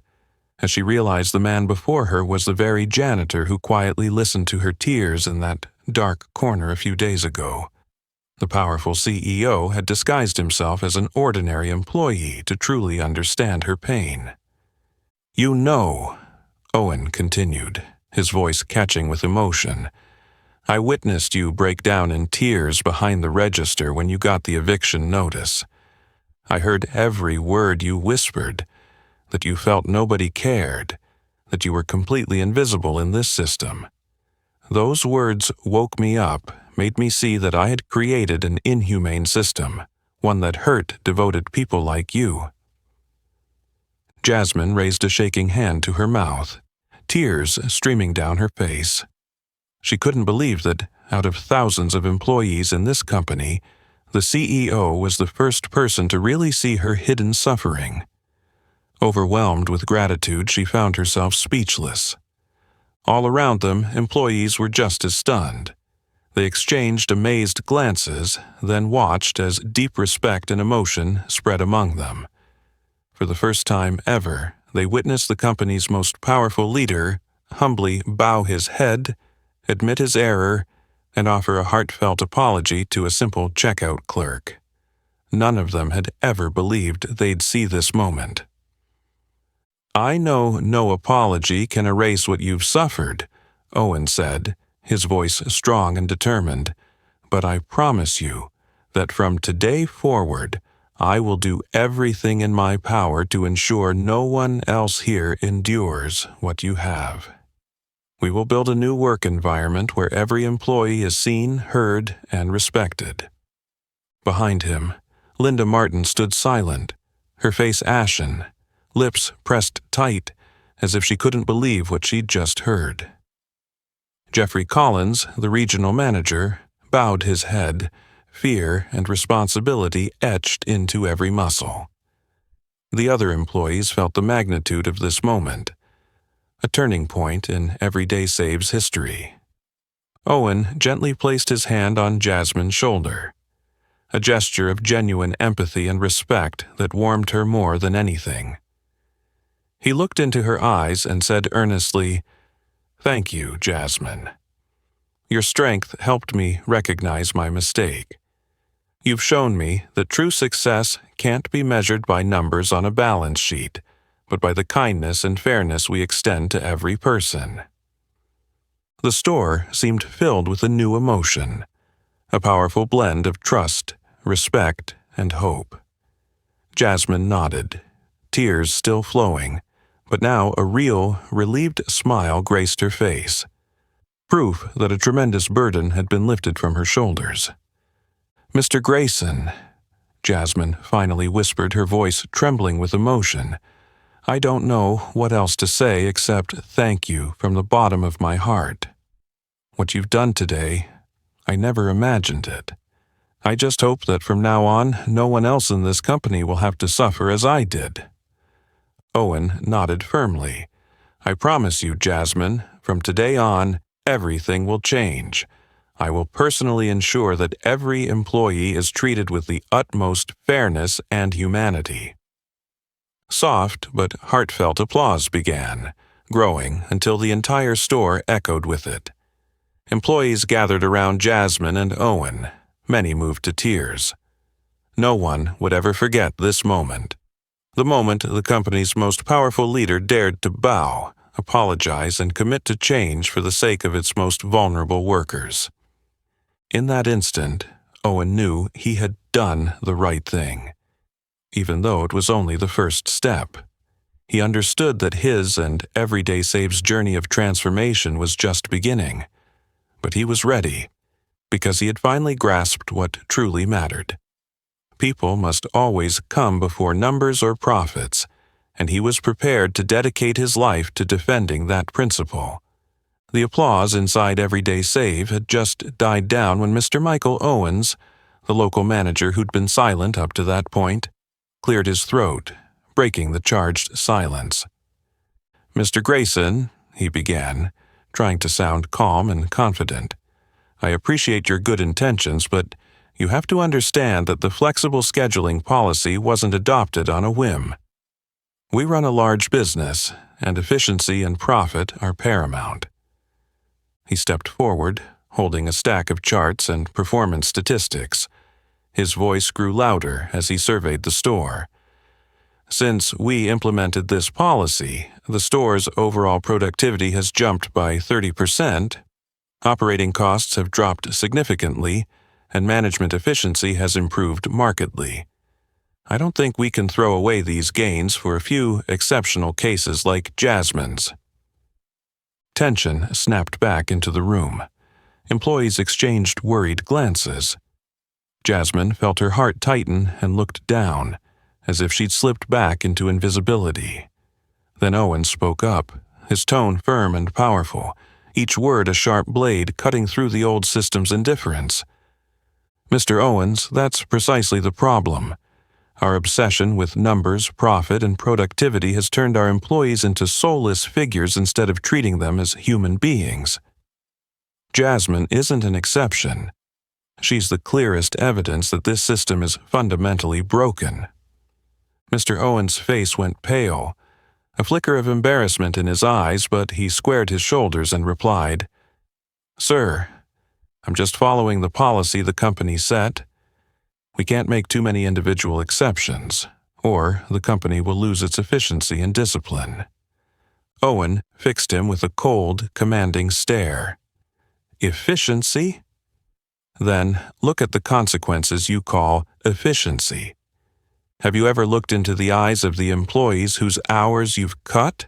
as she realized the man before her was the very janitor who quietly listened to her tears in that dark corner a few days ago. The powerful CEO had disguised himself as an ordinary employee to truly understand her pain. "You know," Owen continued, his voice catching with emotion, "I witnessed you break down in tears behind the register when you got the eviction notice. I heard every word you whispered, that you felt nobody cared, that you were completely invisible in this system. Those words woke me up, made me see that I had created an inhumane system, one that hurt devoted people like you." Jasmine raised a shaking hand to her mouth, tears streaming down her face. She couldn't believe that, out of thousands of employees in this company, the CEO was the first person to really see her hidden suffering. Overwhelmed with gratitude, she found herself speechless. All around them, employees were just as stunned. They exchanged amazed glances, then watched as deep respect and emotion spread among them. For the first time ever, they witnessed the company's most powerful leader humbly bow his head, admit his error, and offer a heartfelt apology to a simple checkout clerk. None of them had ever believed they'd see this moment. "I know no apology can erase what you've suffered," Owen said, his voice strong and determined, "but I promise you that from today forward, I will do everything in my power to ensure no one else here endures what you have. We will build a new work environment where every employee is seen, heard, and respected." Behind him, Linda Martin stood silent, her face ashen, lips pressed tight, as if she couldn't believe what she'd just heard. Jeffrey Collins, the regional manager, bowed his head, fear and responsibility etched into every muscle. The other employees felt the magnitude of this moment, a turning point in Everyday Save's history. Owen gently placed his hand on Jasmine's shoulder, a gesture of genuine empathy and respect that warmed her more than anything. He looked into her eyes and said earnestly, "Thank you, Jasmine. Your strength helped me recognize my mistake. You've shown me that true success can't be measured by numbers on a balance sheet, but by the kindness and fairness we extend to every person." The store seemed filled with a new emotion, a powerful blend of trust, respect, and hope. Jasmine nodded, tears still flowing, but now a real, relieved smile graced her face, proof that a tremendous burden had been lifted from her shoulders. "Mr. Grayson," Jasmine finally whispered, her voice trembling with emotion, "I don't know what else to say except thank you from the bottom of my heart. What you've done today, I never imagined it. I just hope that from now on, no one else in this company will have to suffer as I did." Owen nodded firmly. "I promise you, Jasmine, from today on, everything will change. I will personally ensure that every employee is treated with the utmost fairness and humanity." Soft but heartfelt applause began, growing until the entire store echoed with it. Employees gathered around Jasmine and Owen. Many moved to tears. No one would ever forget this moment. The moment the company's most powerful leader dared to bow, apologize, and commit to change for the sake of its most vulnerable workers. In that instant, Owen knew he had done the right thing, even though it was only the first step. He understood that his and Everyday Save's journey of transformation was just beginning, but he was ready, because he had finally grasped what truly mattered. People must always come before numbers or profits, and he was prepared to dedicate his life to defending that principle. The applause inside Everyday Save had just died down when Mr. Michael Owens, the local manager who'd been silent up to that point, cleared his throat, breaking the charged silence. "Mr. Grayson," he began, trying to sound calm and confident, "I appreciate your good intentions, but you have to understand that the flexible scheduling policy wasn't adopted on a whim. We run a large business, and efficiency and profit are paramount." He stepped forward, holding a stack of charts and performance statistics. His voice grew louder as he surveyed the store. Since we implemented this policy, the store's overall productivity has jumped by 30%, operating costs have dropped significantly, and management efficiency has improved markedly. I don't think we can throw away these gains for a few exceptional cases like Jasmine's. Tension snapped back into the room. Employees exchanged worried glances. Jasmine felt her heart tighten and looked down, as if she'd slipped back into invisibility. Then Owen spoke up, his tone firm and powerful, each word a sharp blade cutting through the old system's indifference. "Mr. Owens, that's precisely the problem. Our obsession with numbers, profit, and productivity has turned our employees into soulless figures instead of treating them as human beings. Jasmine isn't an exception. She's the clearest evidence that this system is fundamentally broken." Mr. Owens' face went pale, a flicker of embarrassment in his eyes, but he squared his shoulders and replied, "Sir, I'm just following the policy the company set. We can't make too many individual exceptions, or the company will lose its efficiency and discipline." Owen fixed him with a cold, commanding stare. "Efficiency? Then look at the consequences you call efficiency. Have you ever looked into the eyes of the employees whose hours you've cut?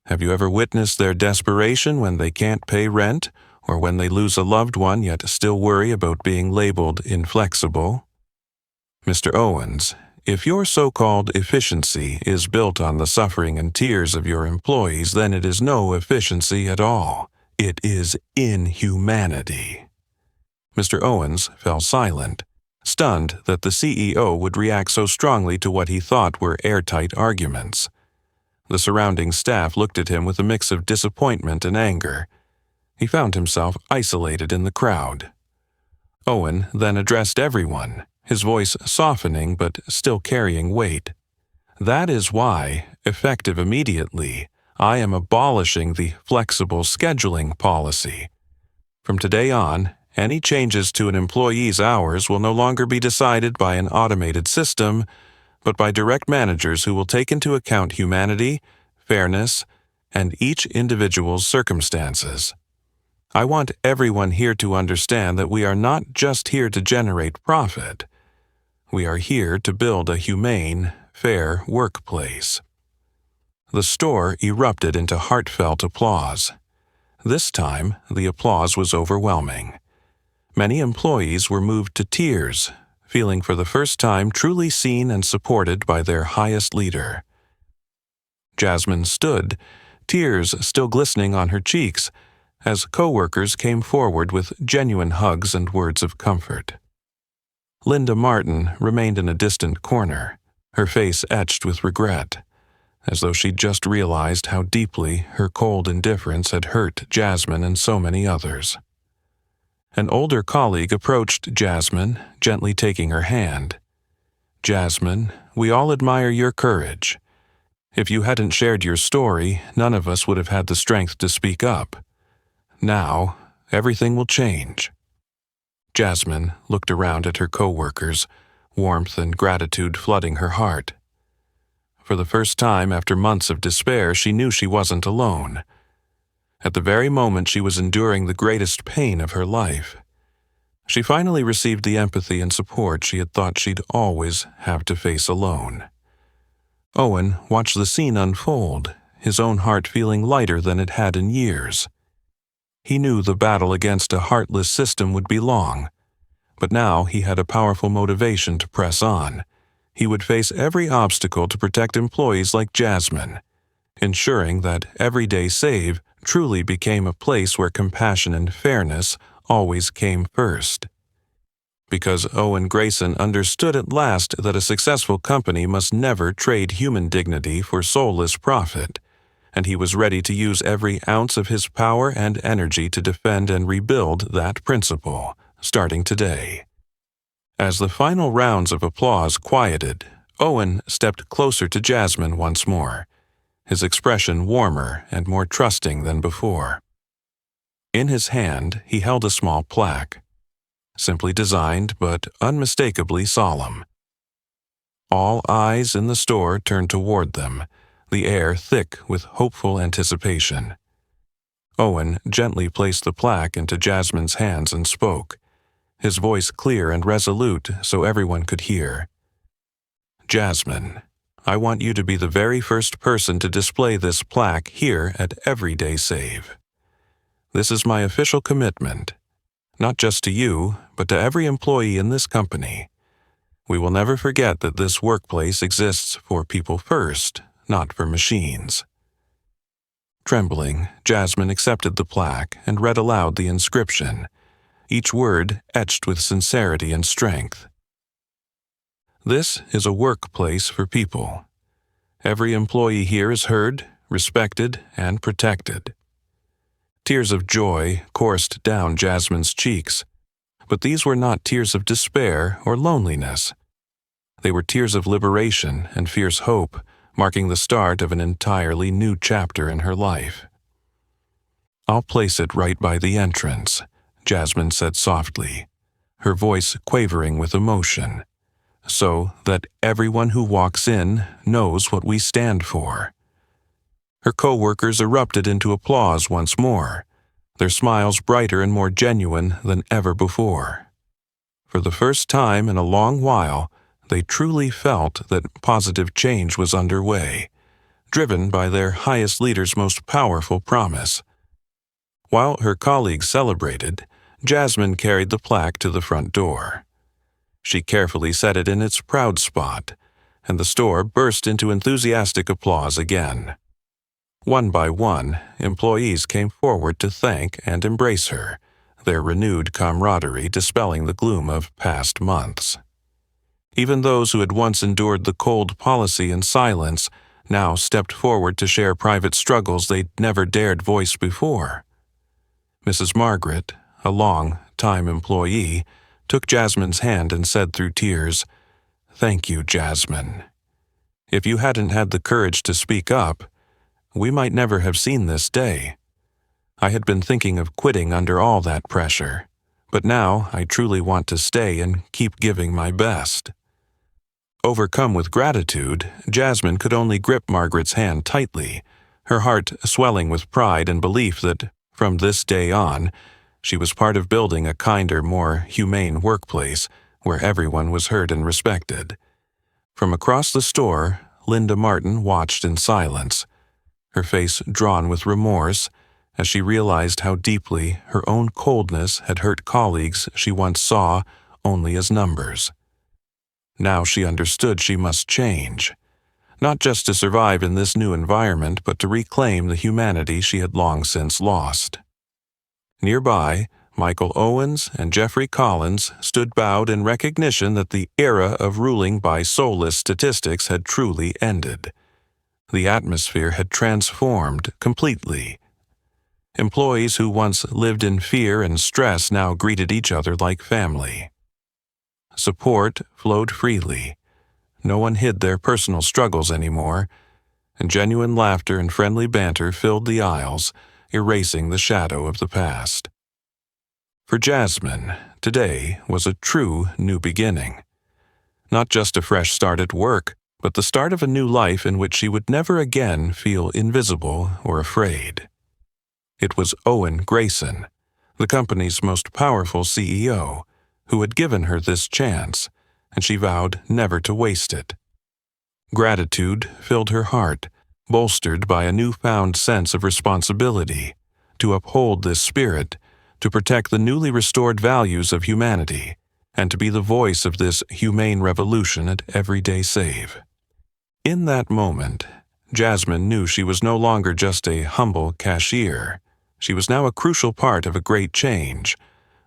Have you ever witnessed their desperation when they can't pay rent, or when they lose a loved one yet still worry about being labeled inflexible? Mr. Owens, if your so-called efficiency is built on the suffering and tears of your employees, then it is no efficiency at all. It is inhumanity." Mr. Owens fell silent, stunned that the CEO would react so strongly to what he thought were airtight arguments. The surrounding staff looked at him with a mix of disappointment and anger. He found himself isolated in the crowd. Owen then addressed everyone, his voice softening but still carrying weight. "That is why, effective immediately, I am abolishing the flexible scheduling policy. From today on, any changes to an employee's hours will no longer be decided by an automated system, but by direct managers who will take into account humanity, fairness, and each individual's circumstances. I want everyone here to understand that we are not just here to generate profit. We are here to build a humane, fair workplace." The store erupted into heartfelt applause. This time, the applause was overwhelming. Many employees were moved to tears, feeling for the first time truly seen and supported by their highest leader. Jasmine stood, tears still glistening on her cheeks, as co-workers came forward with genuine hugs and words of comfort. Linda Martin remained in a distant corner, her face etched with regret, as though she'd just realized how deeply her cold indifference had hurt Jasmine and so many others. An older colleague approached Jasmine, gently taking her hand. "Jasmine, we all admire your courage. If you hadn't shared your story, none of us would have had the strength to speak up. Now, everything will change." Jasmine looked around at her co-workers, warmth and gratitude flooding her heart. For the first time after months of despair, she knew she wasn't alone. At the very moment she was enduring the greatest pain of her life, she finally received the empathy and support she had thought she'd always have to face alone. Owen watched the scene unfold, his own heart feeling lighter than it had in years. He knew the battle against a heartless system would be long, but now he had a powerful motivation to press on. He would face every obstacle to protect employees like Jasmine, ensuring that Everyday Save truly became a place where compassion and fairness always came first. Because Owen Grayson understood at last that a successful company must never trade human dignity for soulless profit, and he was ready to use every ounce of his power and energy to defend and rebuild that principle, starting today. As the final rounds of applause quieted, Owen stepped closer to Jasmine once more, his expression warmer and more trusting than before. In his hand, he held a small plaque, simply designed but unmistakably solemn. All eyes in the store turned toward them, the air thick with hopeful anticipation. Owen gently placed the plaque into Jasmine's hands and spoke, his voice clear and resolute so everyone could hear. "Jasmine, I want you to be the very first person to display this plaque here at Everyday Save. This is my official commitment, not just to you, but to every employee in this company. We will never forget that this workplace exists for people first, not for machines." Trembling, Jasmine accepted the plaque and read aloud the inscription, each word etched with sincerity and strength. "This is a workplace for people. Every employee here is heard, respected, and protected." Tears of joy coursed down Jasmine's cheeks, but these were not tears of despair or loneliness. They were tears of liberation and fierce hope, marking the start of an entirely new chapter in her life. "I'll place it right by the entrance," Jasmine said softly, her voice quavering with emotion, "so that everyone who walks in knows what we stand for." Her co-workers erupted into applause once more, their smiles brighter and more genuine than ever before. For the first time in a long while, they truly felt that positive change was underway, driven by their highest leader's most powerful promise. While her colleagues celebrated, Jasmine carried the plaque to the front door. She carefully set it in its proud spot, and the store burst into enthusiastic applause again. One by one, employees came forward to thank and embrace her, their renewed camaraderie dispelling the gloom of past months. Even those who had once endured the cold policy in silence now stepped forward to share private struggles they'd never dared voice before. Mrs. Margaret, a long-time employee, took Jasmine's hand and said through tears, "Thank you, Jasmine. If you hadn't had the courage to speak up, we might never have seen this day. I had been thinking of quitting under all that pressure, but now I truly want to stay and keep giving my best." Overcome with gratitude, Jasmine could only grip Margaret's hand tightly, her heart swelling with pride and belief that, from this day on, she was part of building a kinder, more humane workplace where everyone was heard and respected. From across the store, Linda Martin watched in silence, her face drawn with remorse as she realized how deeply her own coldness had hurt colleagues she once saw only as numbers. Now she understood she must change, not just to survive in this new environment, but to reclaim the humanity she had long since lost. Nearby, Michael Owens and Jeffrey Collins stood bowed in recognition that the era of ruling by soulless statistics had truly ended. The atmosphere had transformed completely. Employees who once lived in fear and stress now greeted each other like family. Support flowed freely. No one hid their personal struggles anymore, and genuine laughter and friendly banter filled the aisles, erasing the shadow of the past. For Jasmine, today was a true new beginning. Not just a fresh start at work, but the start of a new life in which she would never again feel invisible or afraid. It was Owen Grayson, the company's most powerful CEO, who had given her this chance, and she vowed never to waste it. Gratitude filled her heart, bolstered by a newfound sense of responsibility, to uphold this spirit, to protect the newly restored values of humanity, and to be the voice of this humane revolution at Everyday Save. In that moment, Jasmine knew she was no longer just a humble cashier. She was now a crucial part of a great change,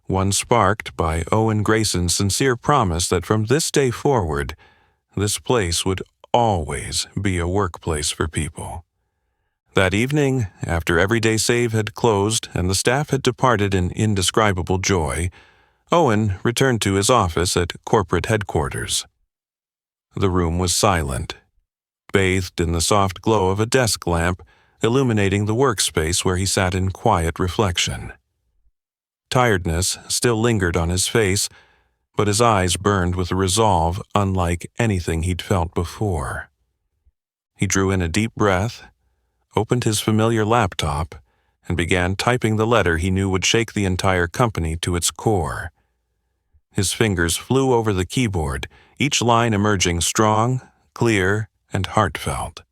one sparked by Owen Grayson's sincere promise that from this day forward, this place would always be a workplace for people. That evening, after Everyday Save had closed and the staff had departed in indescribable joy, Owen returned to his office at corporate headquarters. The room was silent, bathed in the soft glow of a desk lamp illuminating the workspace where he sat in quiet reflection. tiredness still lingered on his face, but his eyes burned with a resolve unlike anything he'd felt before. He drew in a deep breath, opened his familiar laptop, and began typing the letter he knew would shake the entire company to its core. His fingers flew over the keyboard, each line emerging strong, clear, and heartfelt.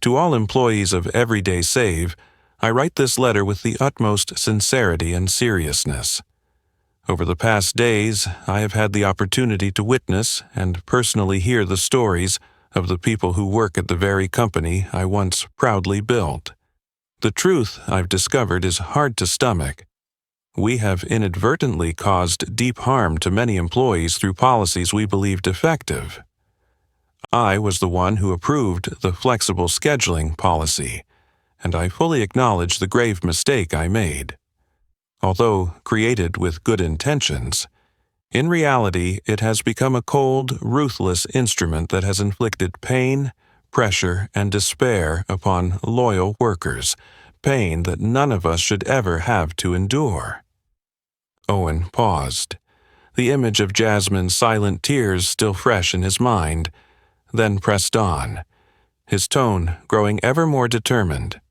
To all employees of Everyday Save, I write this letter with the utmost sincerity and seriousness. Over the past days, I have had the opportunity to witness and personally hear the stories of the people who work at the very company I once proudly built. The truth I've discovered is hard to stomach. We have inadvertently caused deep harm to many employees through policies we believed effective. I was the one who approved the flexible scheduling policy, and I fully acknowledge the grave mistake I made. Although created with good intentions, in reality it has become a cold, ruthless instrument that has inflicted pain, pressure, and despair upon loyal workers, pain that none of us should ever have to endure. Owen paused, the image of Jasmine's silent tears still fresh in his mind, then pressed on, his tone growing ever more determined.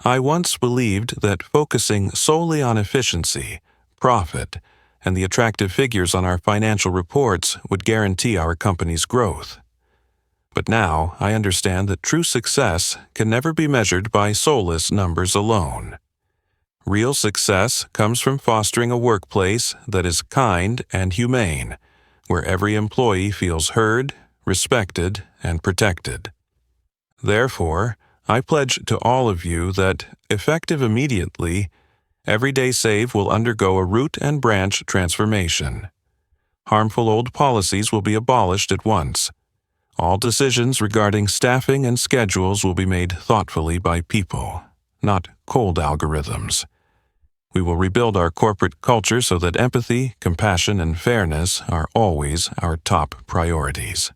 I once believed that focusing solely on efficiency, profit, and the attractive figures on our financial reports would guarantee our company's growth. But now I understand that true success can never be measured by soulless numbers alone. Real success comes from fostering a workplace that is kind and humane, where every employee feels heard, respected, and protected. Therefore, I pledge to all of you that, effective immediately, Everyday Save will undergo a root and branch transformation. Harmful old policies will be abolished at once. All decisions regarding staffing and schedules will be made thoughtfully by people, not cold algorithms. We will rebuild our corporate culture so that empathy, compassion, and fairness are always our top priorities.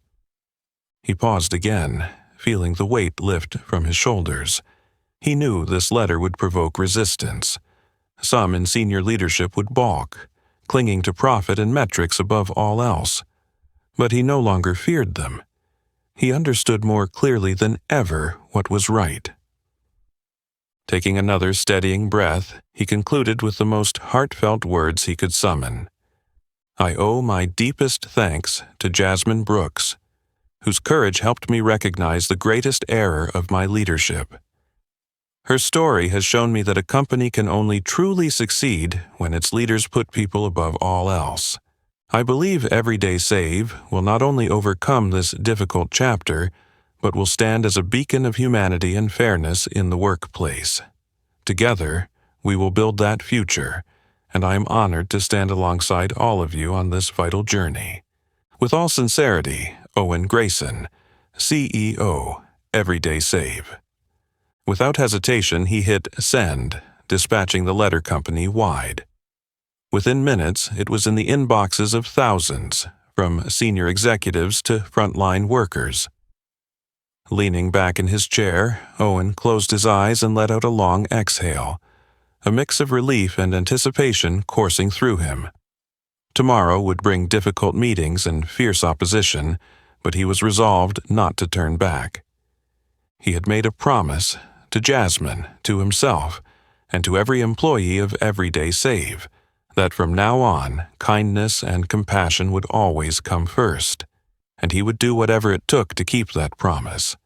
He paused again, feeling the weight lift from his shoulders. He knew this letter would provoke resistance. Some in senior leadership would balk, clinging to profit and metrics above all else. But he no longer feared them. He understood more clearly than ever what was right. Taking another steadying breath, he concluded with the most heartfelt words he could summon. I owe my deepest thanks to Jasmine Brooks, whose courage helped me recognize the greatest error of my leadership. Her story has shown me that a company can only truly succeed when its leaders put people above all else. I believe Everyday Save will not only overcome this difficult chapter, but will stand as a beacon of humanity and fairness in the workplace. Together, we will build that future, and I am honored to stand alongside all of you on this vital journey. With all sincerity, Owen Grayson, CEO, Everyday Save. Without hesitation, he hit send, dispatching the letter company wide. Within minutes, it was in the inboxes of thousands, from senior executives to frontline workers. Leaning back in his chair, Owen closed his eyes and let out a long exhale, a mix of relief and anticipation coursing through him. Tomorrow would bring difficult meetings and fierce opposition, but he was resolved not to turn back. He had made a promise to Jasmine, to himself, and to every employee of Everyday Save, that from now on, kindness and compassion would always come first, and he would do whatever it took to keep that promise.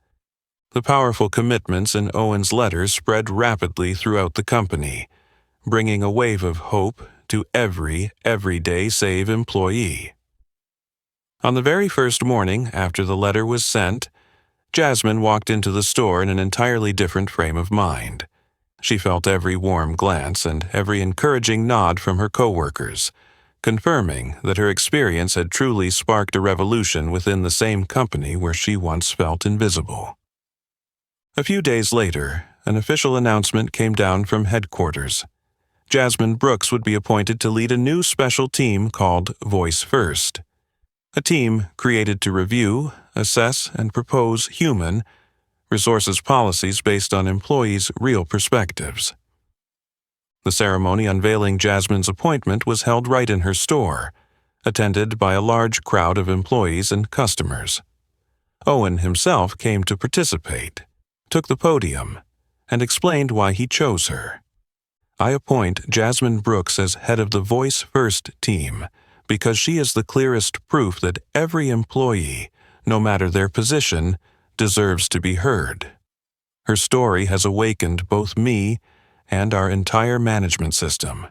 The powerful commitments in Owen's letters spread rapidly throughout the company, bringing a wave of hope to every Everyday Save employee. On the very first morning after the letter was sent, Jasmine walked into the store in an entirely different frame of mind. She felt every warm glance and every encouraging nod from her coworkers, confirming that her experience had truly sparked a revolution within the same company where she once felt invisible. A few days later, an official announcement came down from headquarters. Jasmine Brooks would be appointed to lead a new special team called Voice First, a team created to review, assess, and propose human resources policies based on employees' real perspectives. The ceremony unveiling Jasmine's appointment was held right in her store, attended by a large crowd of employees and customers. Owen himself came to participate, took the podium, and explained why he chose her. I appoint Jasmine Brooks as head of the Voice First team because she is the clearest proof that every employee, no matter their position, deserves to be heard. Her story has awakened both me and our entire management system.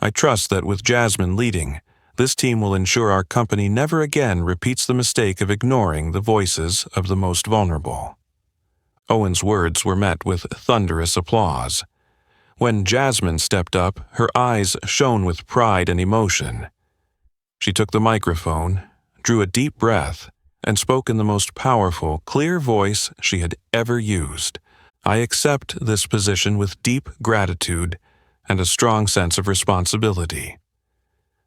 I trust that with Jasmine leading, this team will ensure our company never again repeats the mistake of ignoring the voices of the most vulnerable. Owen's words were met with thunderous applause. When Jasmine stepped up, her eyes shone with pride and emotion. She took the microphone, drew a deep breath, and spoke in the most powerful, clear voice she had ever used. I accept this position with deep gratitude and a strong sense of responsibility.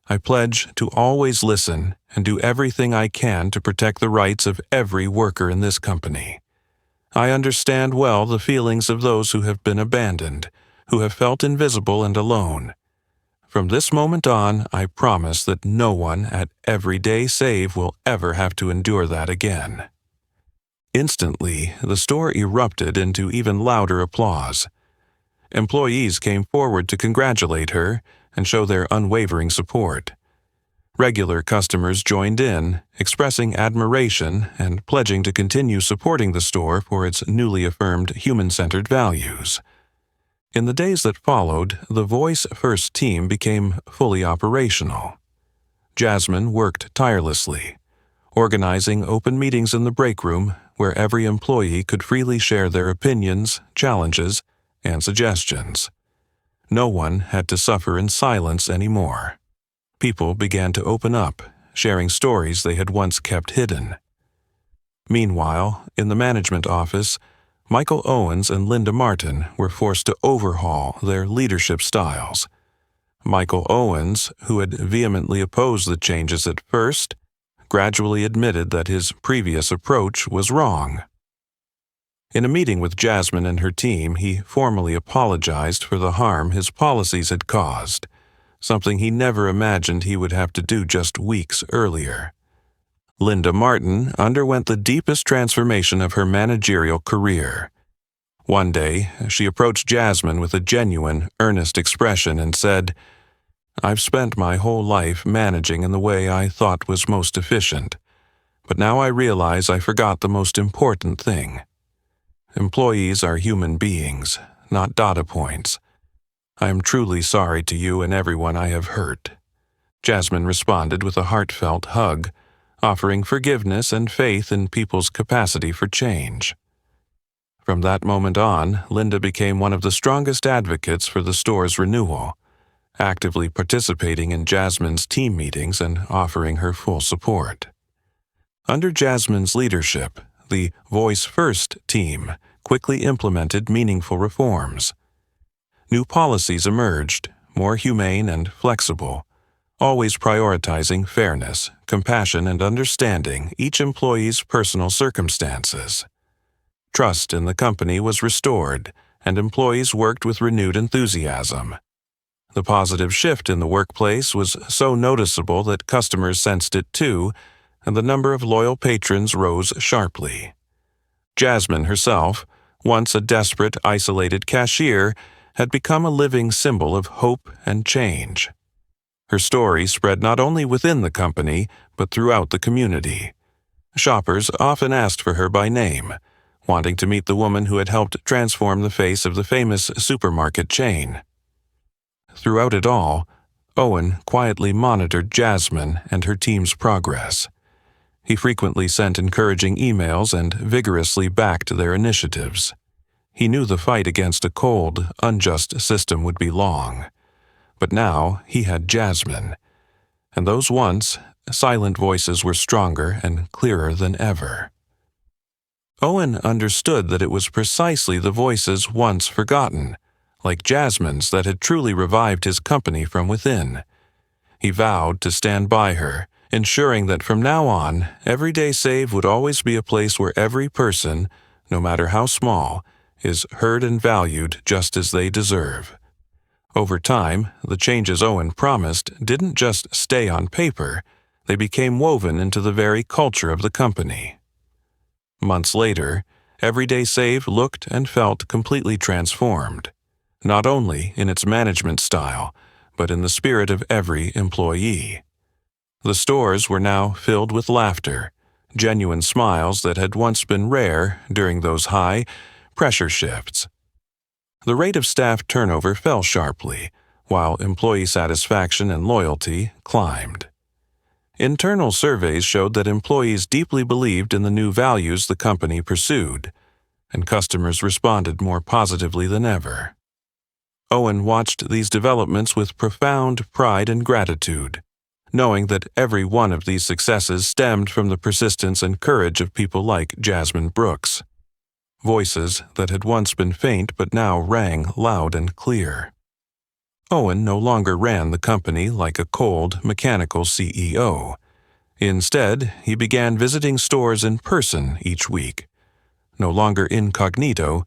I pledge to always listen and do everything I can to protect the rights of every worker in this company. I understand well the feelings of those who have been abandoned, who have felt invisible and alone. From this moment on, I promise that no one at Everyday Save will ever have to endure that again. Instantly, the store erupted into even louder applause. Employees came forward to congratulate her and show their unwavering support. Regular customers joined in, expressing admiration and pledging to continue supporting the store for its newly affirmed human-centered values. In the days that followed, the Voice First team became fully operational. Jasmine worked tirelessly, organizing open meetings in the break room where every employee could freely share their opinions, challenges, and suggestions. No one had to suffer in silence anymore. People began to open up, sharing stories they had once kept hidden. Meanwhile, in the management office, Michael Owens and Linda Martin were forced to overhaul their leadership styles. Michael Owens, who had vehemently opposed the changes at first, gradually admitted that his previous approach was wrong. In a meeting with Jasmine and her team, he formally apologized for the harm his policies had caused, something he never imagined he would have to do just weeks earlier. Linda Martin underwent the deepest transformation of her managerial career. One day, she approached Jasmine with a genuine, earnest expression and said, "I've spent my whole life managing in the way I thought was most efficient, but now I realize I forgot the most important thing. Employees are human beings, not data points. I am truly sorry to you and everyone I have hurt." Jasmine responded with a heartfelt hug, offering forgiveness and faith in people's capacity for change. From that moment on, Linda became one of the strongest advocates for the store's renewal, actively participating in Jasmine's team meetings and offering her full support. Under Jasmine's leadership, the Voice First team quickly implemented meaningful reforms. New policies emerged, more humane and flexible, always prioritizing fairness, compassion, and understanding each employee's personal circumstances. Trust in the company was restored, and employees worked with renewed enthusiasm. The positive shift in the workplace was so noticeable that customers sensed it too, and the number of loyal patrons rose sharply. Jasmine herself, once a desperate, isolated cashier, had become a living symbol of hope and change. Her story spread not only within the company, but throughout the community. Shoppers often asked for her by name, wanting to meet the woman who had helped transform the face of the famous supermarket chain. Throughout it all, Owen quietly monitored Jasmine and her team's progress. He frequently sent encouraging emails and vigorously backed their initiatives. He knew the fight against a cold, unjust system would be long. But now he had Jasmine, and those once silent voices were stronger and clearer than ever. Owen understood that it was precisely the voices once forgotten, like Jasmine's, that had truly revived his company from within. He vowed to stand by her, ensuring that from now on, Everyday Save would always be a place where every person, no matter how small, is heard and valued just as they deserve. Over time, the changes Owen promised didn't just stay on paper, they became woven into the very culture of the company. Months later, Everyday Save looked and felt completely transformed, not only in its management style, but in the spirit of every employee. The stores were now filled with laughter, genuine smiles that had once been rare during those high pressure shifts. The rate of staff turnover fell sharply, while employee satisfaction and loyalty climbed. Internal surveys showed that employees deeply believed in the new values the company pursued, and customers responded more positively than ever. Owen watched these developments with profound pride and gratitude, knowing that every one of these successes stemmed from the persistence and courage of people like Jasmine Brooks, voices that had once been faint but now rang loud and clear. Owen no longer ran the company like a cold, mechanical CEO. Instead, he began visiting stores in person each week, no longer incognito,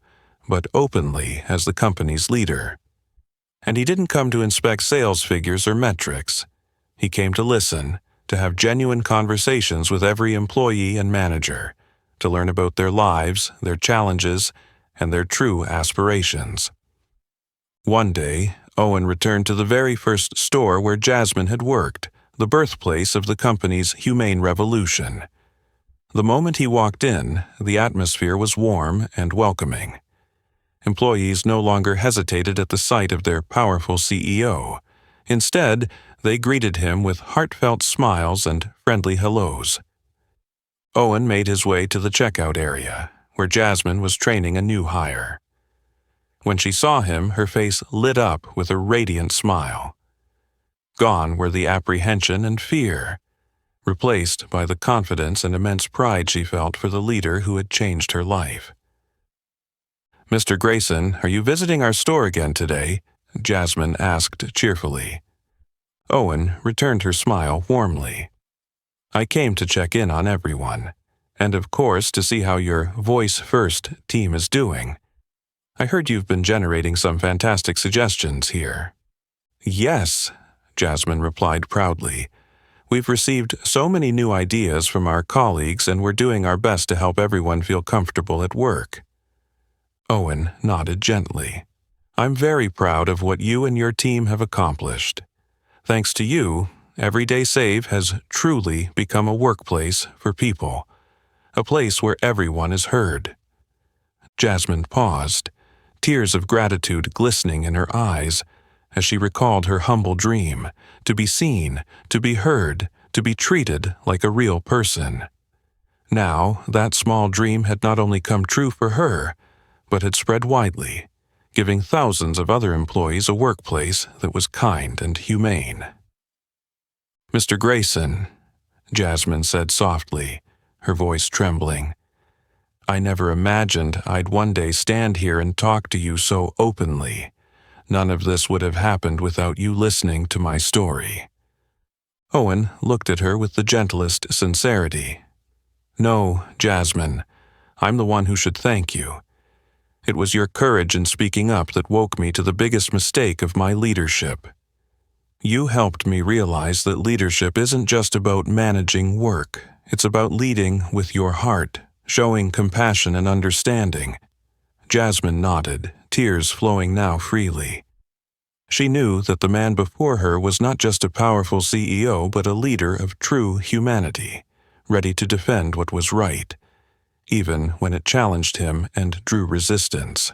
but openly as the company's leader. And he didn't come to inspect sales figures or metrics. He came to listen, to have genuine conversations with every employee and manager, to learn about their lives, their challenges, and their true aspirations. One day, Owen returned to the very first store where Jasmine had worked, the birthplace of the company's humane revolution. The moment he walked in, the atmosphere was warm and welcoming. Employees no longer hesitated at the sight of their powerful CEO. Instead, they greeted him with heartfelt smiles and friendly hellos. Owen made his way to the checkout area, where Jasmine was training a new hire. When she saw him, her face lit up with a radiant smile. Gone were the apprehension and fear, replaced by the confidence and immense pride she felt for the leader who had changed her life. "Mr. Grayson, are you visiting our store again today?" Jasmine asked cheerfully. Owen returned her smile warmly. "I came to check in on everyone, and of course to see how your Voice First team is doing. I heard you've been generating some fantastic suggestions here." "Yes," Jasmine replied proudly. "We've received so many new ideas from our colleagues and we're doing our best to help everyone feel comfortable at work." Owen nodded gently. "I'm very proud of what you and your team have accomplished. Thanks to you, Everyday Save has truly become a workplace for people, a place where everyone is heard." Jasmine paused, tears of gratitude glistening in her eyes as she recalled her humble dream, to be seen, to be heard, to be treated like a real person. Now, that small dream had not only come true for her, but had spread widely, giving thousands of other employees a workplace that was kind and humane. "Mr. Grayson," Jasmine said softly, her voice trembling, "I never imagined I'd one day stand here and talk to you so openly. None of this would have happened without you listening to my story." Owen looked at her with the gentlest sincerity. "No, Jasmine, I'm the one who should thank you. It was your courage in speaking up that woke me to the biggest mistake of my leadership. You helped me realize that leadership isn't just about managing work. It's about leading with your heart, showing compassion and understanding." Jasmine nodded, tears flowing now freely. She knew that the man before her was not just a powerful CEO but a leader of true humanity, ready to defend what was right, even when it challenged him and drew resistance.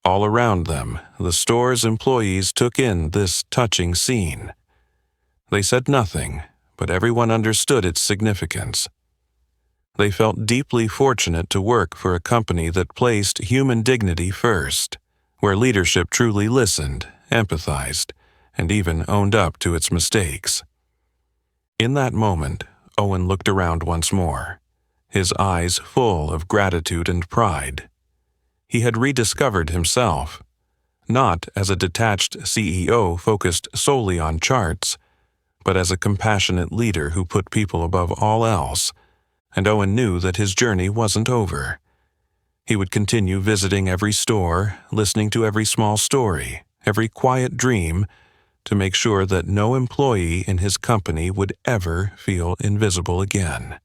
All around them, the store's employees took in this touching scene. They said nothing, but everyone understood its significance. They felt deeply fortunate to work for a company that placed human dignity first, where leadership truly listened, empathized, and even owned up to its mistakes. In that moment, Owen looked around once more, his eyes full of gratitude and pride. He had rediscovered himself, not as a detached CEO focused solely on charts, but as a compassionate leader who put people above all else, and Owen knew that his journey wasn't over. He would continue visiting every store, listening to every small story, every quiet dream, to make sure that no employee in his company would ever feel invisible again.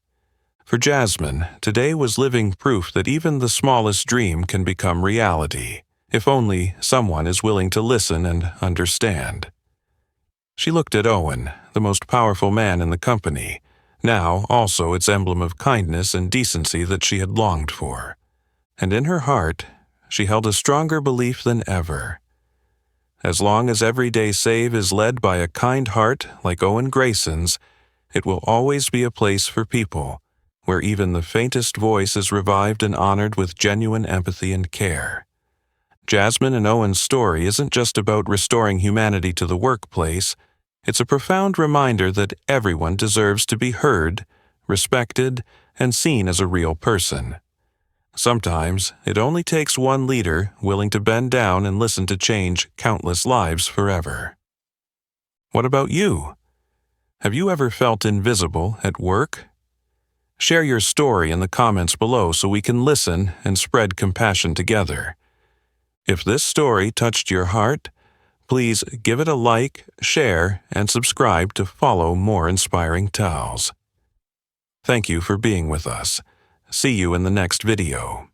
For Jasmine, today was living proof that even the smallest dream can become reality, if only someone is willing to listen and understand. She looked at Owen, the most powerful man in the company, now also its emblem of kindness and decency that she had longed for. And in her heart, she held a stronger belief than ever. As long as Everyday Save is led by a kind heart like Owen Grayson's, it will always be a place for people, where even the faintest voice is revived and honored with genuine empathy and care. Jasmine and Owen's story isn't just about restoring humanity to the workplace. It's a profound reminder that everyone deserves to be heard, respected, and seen as a real person. Sometimes, it only takes one leader willing to bend down and listen to change countless lives forever. What about you? Have you ever felt invisible at work? Share your story in the comments below so we can listen and spread compassion together. If this story touched your heart, please give it a like, share, and subscribe to follow more inspiring tales. Thank you for being with us. See you in the next video.